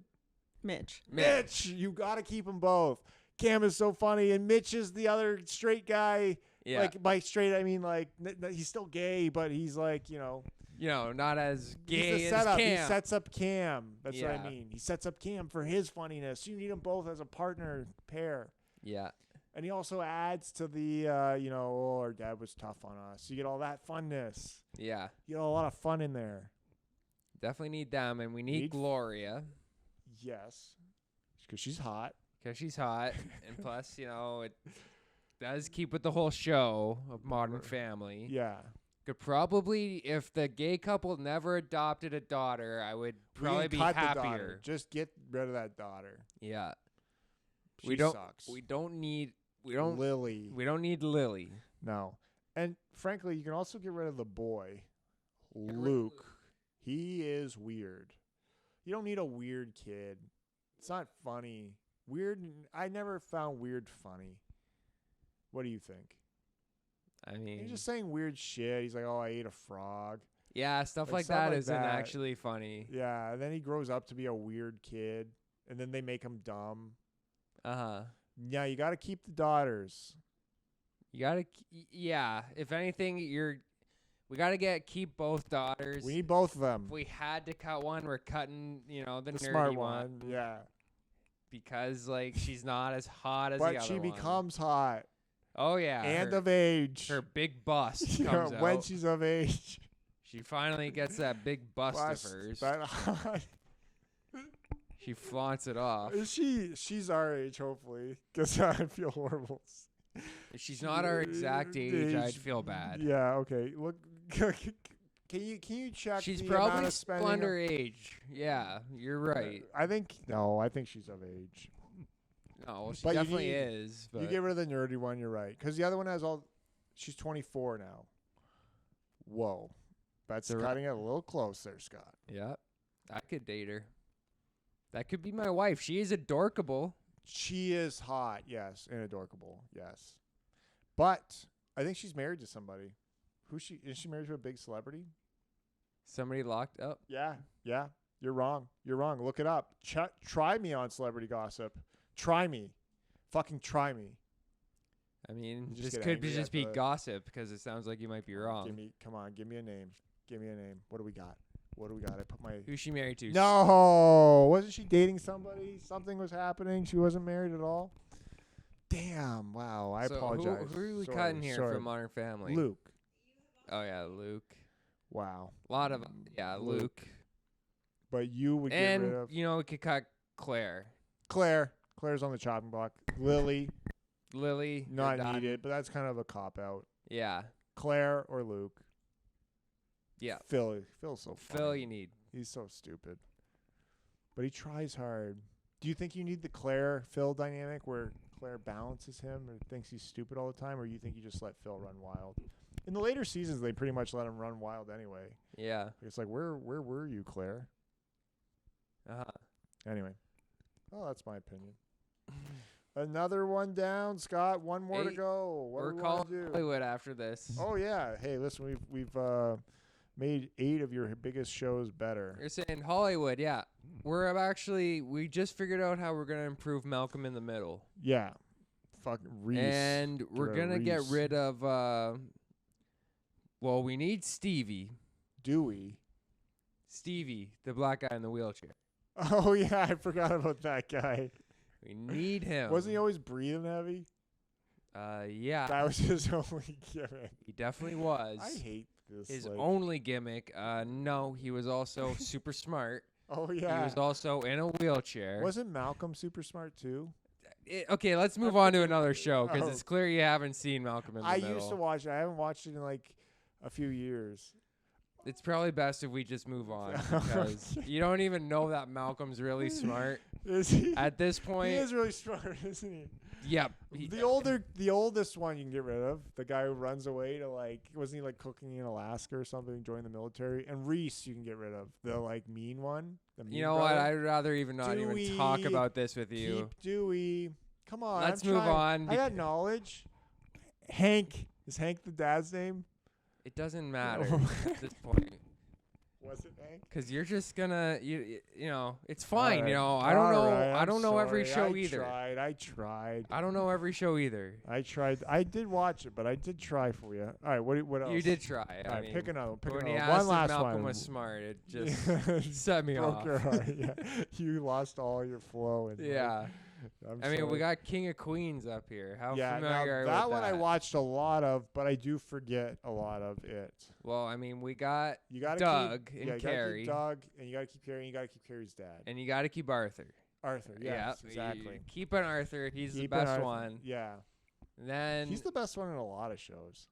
C: Mitch.
A: Mitch. You got to keep them both. Cam is so funny and Mitch is the other straight guy.
B: Yeah.
A: Like by straight I mean like he's still gay, but he's like,
B: not as gay
A: he's the
B: as
A: setup.
B: Cam.
A: He sets up Cam. That's what
B: Yeah.
A: I mean. He sets up Cam for his funniness. You need them both as a partner pair.
B: Yeah.
A: And he also adds to the, our dad was tough on us. You get all that funness.
B: Yeah.
A: You get a lot of fun in there.
B: Definitely need them, and we need Gloria
A: Yes. Because she's hot.
B: because she's hot, and plus, it does keep with the whole show of Modern Family.
A: Yeah.
B: Could probably, if the gay couple never adopted a daughter, I would probably be
A: cut the
B: happier.
A: daughter. Just get rid of that daughter.
B: Yeah.
A: She sucks.
B: We don't need
A: Lily.
B: We don't need Lily.
A: No. And frankly, you can also get rid of the boy, Luke. He is weird. You don't need a weird kid. It's not funny. Weird. I never found weird funny. What do you think?
B: I mean,
A: He's just saying weird shit. He's like, "Oh, I ate a frog."
B: yeah, stuff like
A: stuff
B: that
A: like
B: isn't
A: that.
B: actually funny.
A: Yeah. And then he grows up to be a weird kid, and then they make him dumb. Yeah, you got to keep the daughters.
B: You gotta, yeah. If anything, We got to keep both daughters.
A: We need both of them.
B: If we had to cut one, we're cutting, the nerdy
A: smart one. Yeah.
B: Because, like, she's not as hot as the
A: But
B: other
A: she
B: one.
A: becomes hot.
B: Oh, yeah.
A: And of age.
B: Her big bust
A: Yeah,
B: comes
A: when
B: out.
A: she's of age.
B: She finally gets that big bust of hers.
A: That hot.
B: She flaunts it off.
A: She's our age, hopefully. Because I feel horrible.
B: If she's not our exact age, I'd feel bad.
A: Yeah, okay. Look, can you check
B: She's
A: the
B: probably
A: amount of
B: still
A: spending?
B: underage. Yeah, you're right.
A: I think she's of age.
B: No, well, she
A: But you
B: definitely
A: need-
B: is. But
A: You get rid of the nerdy one, you're right. Because the other one has all. She's 24 now. Whoa. That's
B: The
A: cutting it a little close there, Scott.
B: yeah, I could date her. That could be my wife. She is adorkable.
A: She is hot, yes, and adorkable, yes. But I think she's married to somebody. Is she married to a big celebrity?
B: Somebody locked up.
A: Yeah. You're wrong. Look it up. Try me on celebrity gossip. Try me. Fucking try me.
B: I mean,
A: You just
B: this
A: get
B: could
A: angry
B: just
A: at
B: be
A: the-
B: gossip because it sounds like you might be wrong.
A: Give me a name. What do we got? I put my.
B: Who's she married to?
A: No, wasn't she dating somebody? Something was happening. She wasn't married at all. Damn. Wow. I
B: So
A: apologize.
B: Who are we
A: Sorry,
B: cutting here
A: sorry.
B: from Modern Family?
A: Luke.
B: Oh yeah, Luke.
A: Wow.
B: A lot of Luke.
A: But you would get
B: And
A: rid of
B: we could cut Claire.
A: Claire. Claire's on the chopping block. Lily,
B: Lily.
A: not
B: you're done.
A: needed, but that's kind of a cop out.
B: Yeah.
A: Claire or Luke.
B: Yeah.
A: Phil's so
B: Phil,
A: funny.
B: you need.
A: He's so stupid. But he tries hard. Do you think you need the Claire-Phil dynamic where Claire balances him or thinks he's stupid all the time, or you think you just let Phil run wild? In the later seasons, they pretty much let him run wild anyway.
B: Yeah.
A: It's like, where were you, Claire? Anyway. Oh, that's my opinion. Another one down, Scott. One more to
B: 8.
A: go. What
B: We're
A: do we want
B: calling
A: to do?
B: Hollywood after this.
A: Oh yeah. Hey, listen, we've made 8 of your biggest shows better.
B: You're saying Hollywood, yeah. We just figured out how we're gonna improve Malcolm in the Middle.
A: Yeah. Fucking Reese.
B: And we're
A: rid of
B: gonna get
A: Reese.
B: rid of we need Stevie.
A: Dewey.
B: Stevie, the black guy in the wheelchair.
A: Oh yeah, I forgot about that guy.
B: We need him.
A: Wasn't he always breathing heavy?
B: Yeah.
A: That was his only gimmick.
B: He definitely was.
A: I hate this.
B: His
A: like-
B: only gimmick. No, he was also super smart.
A: Oh
B: He
A: yeah.
B: was also in a wheelchair.
A: Wasn't Malcolm super smart too?
B: Okay, let's move on to another show because
A: Oh.
B: it's clear you haven't seen Malcolm in the
A: I
B: Middle.
A: used to watch it. I haven't watched it in like a few years.
B: It's probably best if we just move on because you don't even know that Malcolm's really smart
A: Is he?
B: at this
A: He
B: point.
A: is really smart, isn't he?
B: Yep.
A: The oldest one you can get rid of. The guy who runs away to wasn't he like cooking in Alaska or something, join the military? And Reese you can get rid of. The mean one. The mean
B: You know what?
A: brother.
B: I'd rather even not even talk
A: Dewey,
B: about this with you.
A: Keep Dewey. Come on.
B: Let's
A: I'm
B: move
A: trying.
B: on
A: I got knowledge. Hank. Is Hank the dad's name?
B: It doesn't matter
A: Oh.
B: at this point
A: Was it Hank?
B: because you're just gonna you know it's fine.
A: Alright.
B: You know I don't know
A: Alright,
B: I
A: I'm
B: don't know every
A: sorry.
B: show either.
A: I tried.
B: I don't know every show either.
A: I tried. I did watch it, but I did try for you. All right. What else?
B: You did try.
A: All
B: I
A: right.
B: mean,
A: Pick another. Pick
B: when he
A: another.
B: asked
A: One last
B: if Malcolm
A: one.
B: was smart, it just set me
A: broke
B: off.
A: your heart. Yeah. You lost all your flow. And
B: Yeah.
A: I'm
B: I mean, we
A: sorry.
B: got King of Queens up here. How
A: Yeah.
B: familiar
A: Now,
B: are you
A: that
B: with
A: one
B: that?
A: I watched a lot of, but I do forget a lot of it.
B: Well, I mean, we got
A: You got
B: Doug
A: keep,
B: and
A: yeah, you gotta
B: Carrie.
A: keep Doug, and you got to keep Carrie, and you got to keep Carrie's dad,
B: and you got to keep Arthur.
A: Arthur. Yes, exactly.
B: Keeping Arthur. He's
A: Keeping
B: the best
A: Arthur.
B: one.
A: Yeah.
B: Then
A: He's the best one in a lot of shows.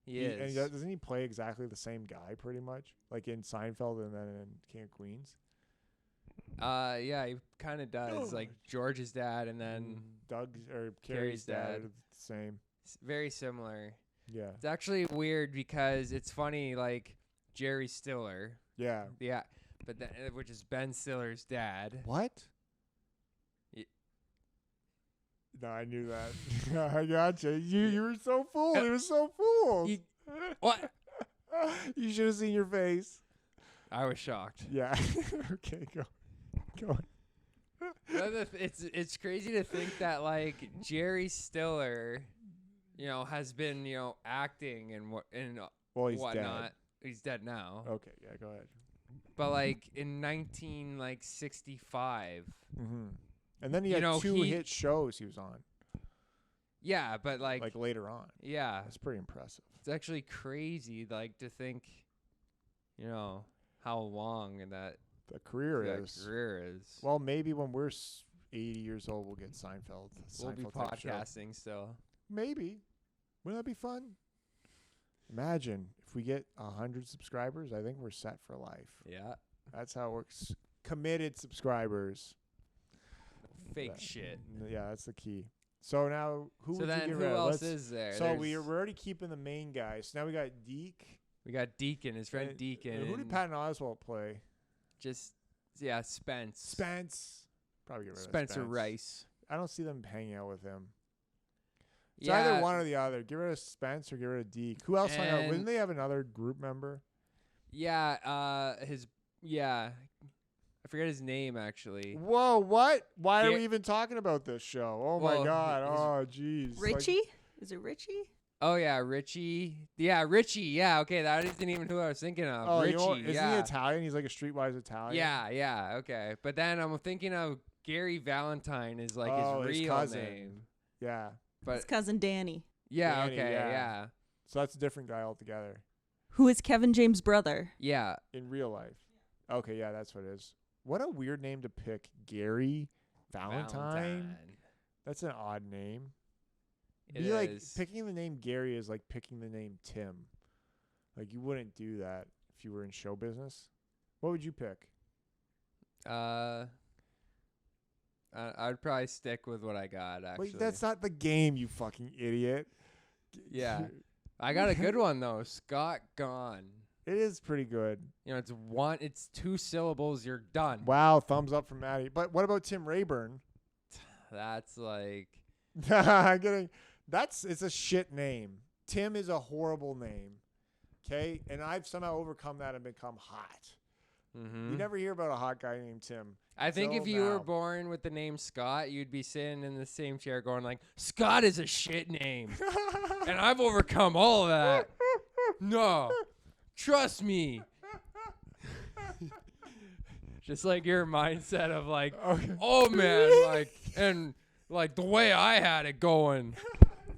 B: he is.
A: And doesn't he play exactly the same guy pretty much? Like in Seinfeld and then in King of Queens?
B: Yeah, he kind of does.
A: Oh.
B: Like George's dad, and then
A: Doug's or
B: Carrie's
A: Carrie's dad
B: dad.
A: are the same.
B: very similar.
A: Yeah.
B: It's actually weird because it's funny. Like Jerry Stiller,
A: Yeah.
B: yeah, but then which is Ben Stiller's dad.
A: What?
B: Y-
A: No, I knew that. I gotcha. You were so fooled. He was so fooled.
B: You- What?
A: You should have seen your face.
B: I was shocked.
A: Yeah. Okay, go. Go.
B: It's crazy to think that like Jerry Stiller, has been acting and
A: Well, he's dead.
B: whatnot. He's dead now.
A: Okay, yeah, go ahead.
B: But like in 1965.
A: Mm-hmm. And then he
B: You
A: had
B: know,
A: 2 hit shows he was on,
B: Yeah, but like
A: later on.
B: yeah,
A: That's pretty impressive.
B: it's actually crazy like to think, how long that
A: The career
B: that
A: is.
B: career is.
A: Well, maybe when we're 80 years old, we'll get Seinfeld.
B: We'll be
A: Seinfeld type show.
B: podcasting still.
A: Maybe. Wouldn't that be fun? Imagine if we get 100 subscribers. I think we're set for life.
B: Yeah.
A: That's how it works. Committed subscribers.
B: Fake
A: That-
B: shit.
A: Yeah, that's the key. So now, who
B: So
A: would
B: then
A: you
B: who
A: get rid of?
B: else
A: Let's-
B: is there?
A: So we're
B: There's-
A: already keeping the main guys. So now we got Deke.
B: we got Deacon, his friend
A: and-
B: Deacon.
A: and who did
B: and
A: Patton Oswalt play?
B: Spence.
A: Spence. Probably get rid of
B: Spencer
A: Spence.
B: Rice.
A: I don't see them hanging out with him. It's
B: Yeah.
A: either one or the other. Get rid of Spence or get rid of Deke. Who else hung out?
B: And-
A: Wouldn't they have another group member?
B: Yeah, I forget his name actually.
A: Whoa, what? Why are
B: Gar-
A: we even talking about this show? Oh
B: Well,
A: my God.
B: his-
A: Oh, jeez. Like-
C: Richie? Is it Richie?
B: Oh yeah, Richie. Yeah, Richie. Yeah, okay, that isn't even who I was thinking of.
A: oh,
B: Richie.
A: you know what? Isn't
B: yeah.
A: he Italian? He's like a streetwise Italian.
B: Yeah, okay. But then I'm thinking of Gary Valentine is like
A: Oh,
B: his
A: his
B: real
A: cousin.
B: name.
A: Yeah.
C: His
B: But
C: cousin Danny,
B: yeah,
A: Danny,
B: okay,
A: yeah.
B: yeah.
A: So that's a different guy altogether
C: who is Kevin James' brother.
B: Yeah.
A: in real life. Okay, yeah, that's what it is. What a weird name to pick. Gary Valentine. That's an odd name.
B: It
A: Be like
B: is.
A: picking the name Gary is like picking the name Tim. Like you wouldn't do that if you were in show business. What would you pick?
B: I'd probably stick with what I got actually.
A: Wait, that's not the game, you fucking idiot.
B: Yeah. I got a good one though. Scott Gone.
A: It is pretty good.
B: It's 2 syllables, you're done.
A: Wow, thumbs up from Maddie. But what about Tim Rayburn?
B: That's like
A: I'm kidding. It's a shit name. Tim is a horrible name. Okay? And I've somehow overcome that and become hot.
B: mhm.
A: You never hear about a hot guy named Tim.
B: I think if
A: Till
B: you were
A: now.
B: born with the name Scott, you'd be sitting in the same chair going like, Scott is a shit name. And I've overcome all of that. No. Trust me. Just like your mindset of like,
A: Okay.
B: oh man, like the way I had it going,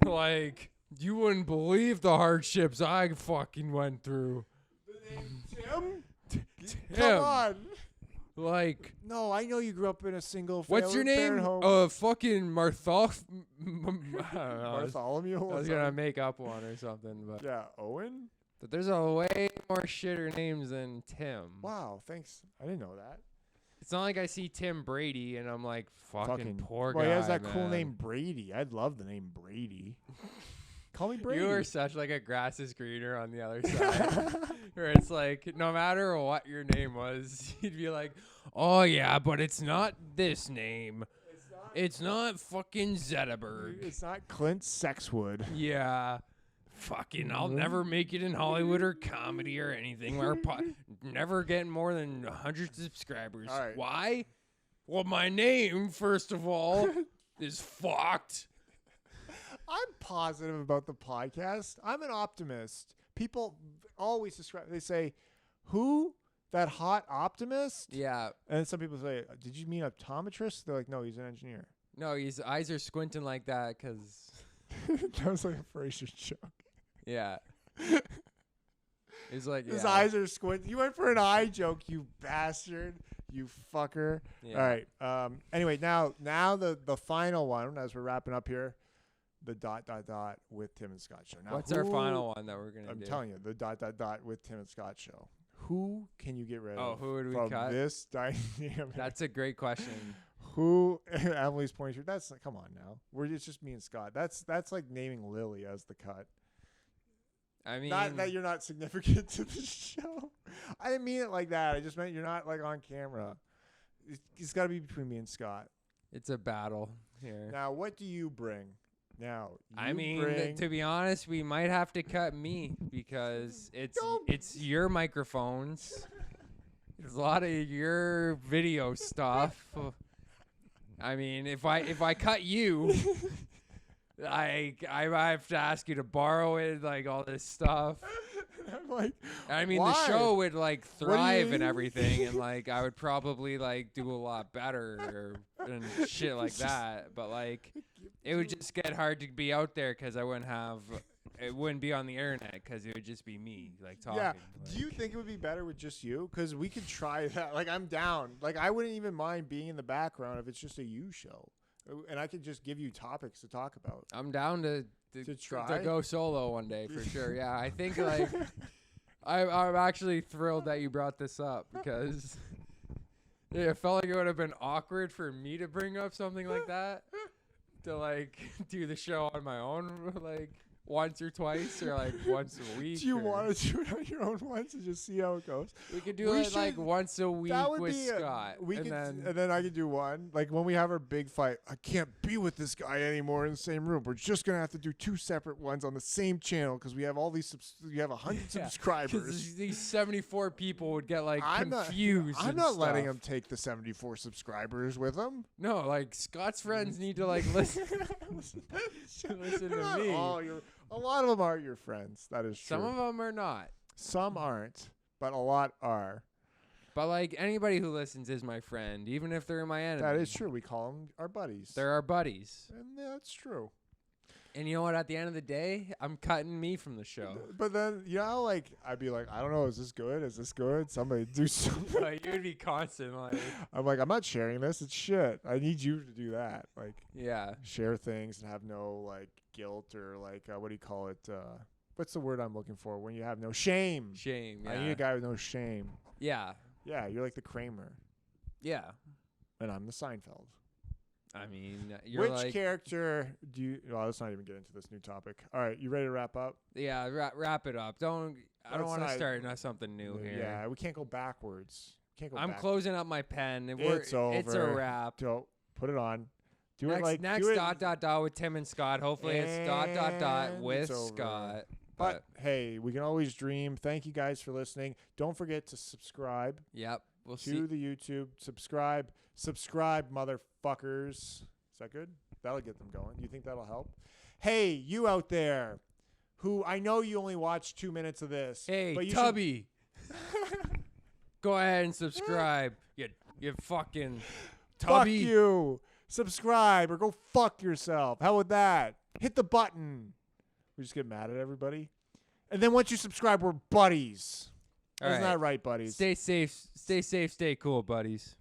B: like you wouldn't believe the hardships I fucking went through.
A: Tim?
B: Tim,
A: Come on.
B: like,
A: No, I know you grew up in a single
B: what's your name?
A: home.
B: Fucking Martholf. I don't know.
A: Bartholomew?
B: I
A: or
B: was gonna
A: something?
B: make up one or something, but
A: Yeah, Owen?
B: there's a way more shitter names than Tim.
A: Wow, thanks. I didn't know that.
B: It's not like I see Tim Brady and I'm like, fucking poor
A: Well,
B: guy.
A: he has that cool
B: man.
A: name Brady. I'd love the name Brady. Call me Brady.
B: You are such like a grass is greener on the other side. Where it's like, no matter what your name was, you'd be like, oh yeah, but it's not this name. It's not fucking Zetterberg.
A: It's not Clint Sexwood.
B: Yeah. Fucking, I'll never make it in Hollywood or comedy or anything. Never getting more than 100 subscribers.
A: All right.
B: Why? Well, my name, first of all, is fucked.
A: I'm positive about the podcast. I'm an optimist. People always describe, they say, who? That hot optimist?
B: Yeah.
A: And then some people say, did you mean optometrist? They're like, no, he's an engineer.
B: No, his eyes are squinting like that because,
A: That was like a Frasier joke.
B: yeah. He's like,
A: His
B: yeah.
A: eyes are squinting. You went for an eye joke, you bastard. You fucker.
B: Yeah.
A: All right. Anyway, now the final one as we're wrapping up here, the ... with Tim and Scott show. Now,
B: What's our final one that we're going to
A: I'm
B: do?
A: telling you, the ... with Tim and Scott show. Who can you get rid
B: Oh,
A: of?
B: who would we
A: from
B: cut?
A: this dynamic?
B: That's a great question.
A: Who? Emily's pointing. That's come on now. It's just me and Scott. That's like naming Lily as the cut.
B: I mean,
A: Not that you're not significant to the show. I didn't mean it like that. I just meant you're not like on camera. It's got to be between me and Scott.
B: it's a battle here.
A: Now, what do you bring? Now,
B: I
A: you
B: mean,
A: bring,
B: to be honest, we might have to cut me because
A: Don't-
B: it's your microphones. There's a lot of your video stuff. I mean, if I cut you, I have to ask you to borrow it, like all this stuff.
A: I'm like,
B: I mean,
A: why?
B: the show would like
A: do you
B: thrive and
A: mean?
B: everything, and like I would probably like do a lot better and shit like that. But like, it would just get hard to be out there because I wouldn't have. It wouldn't be on the internet because it would just be me like talking.
A: Yeah.
B: Like,
A: Do you think it would be better with just you? Because we could try that. Like, I'm down. Like, I wouldn't even mind being in the background if it's just a you show, and I could just give you topics to talk about.
B: I'm down to
A: try?
B: to go solo one day for sure. Yeah, I think like I'm actually thrilled that you brought this up because it felt like it would have been awkward for me to bring up something like that to like do the show on my own like once or twice or like once a week.
A: Do you want to do it on your own once and just see how it goes?
B: We could do it like once a week with Scott.
A: And then I could do one. Like when we have our big fight, I can't be with this guy anymore in the same room. We're just gonna have to do 2 separate ones on the same channel because we have all these. You have 100 subscribers.
B: These 74 people would get like
A: I'm
B: confused.
A: I'm not letting them take the 74 subscribers with them.
B: No, like Scott's friends need to like listen. Listen to me.
A: A lot of them are your friends. That is true.
B: Some of them are not.
A: Some aren't, but a lot are.
B: But like anybody who listens is my friend, even if they're my enemy.
A: That is true. We call them our buddies.
B: They're our buddies.
A: And that's true.
B: And you know what? At the end of the day, I'm cutting me from the show.
A: But then, you know, how, like, I'd be like, I don't know, is this good? Is this good? Somebody do something.
B: Like, you'd be constant like.
A: I'm like, I'm not sharing this. It's shit. I need you to do that. Like,
B: Yeah.
A: share things and have no, like, guilt or, like, what do you call it? What's the word I'm looking for? When you have no shame.
B: Shame. Yeah.
A: I need a guy with no shame.
B: Yeah.
A: Yeah, you're like the Kramer.
B: Yeah.
A: And I'm the Seinfeld.
B: I mean, you're
A: Which
B: like.
A: character do you... Well, let's not even get into this new topic. All right, you ready to wrap up?
B: Yeah. Wrap it up. I don't want to start something new here.
A: Yeah, we can't go backwards. Can't go
B: I'm
A: back.
B: closing up my pen. And
A: It's over.
B: It's a wrap.
A: Don't put it on. Do
B: Next,
A: it like
B: next
A: do it,
B: dot with Tim and Scott. Hopefully it's dot with
A: it's over.
B: Scott.
A: But hey, we can always dream. Thank you guys for listening. Don't forget to subscribe
B: Yep. We'll
A: to
B: see.
A: the YouTube. Subscribe, motherfuckers. Is that good? That'll get them going. You think that'll help? Hey, you out there, who I know you only watched 2 minutes of this.
B: Hey,
A: but you
B: Tubby. Go ahead and subscribe. You fucking Tubby.
A: Fuck you. Subscribe or go fuck yourself. How about that? Hit the button. We just get mad at everybody. And then once you subscribe, we're buddies.
B: All
A: Isn't
B: right.
A: that right, buddies?
B: Stay safe. Stay safe. Stay cool, buddies.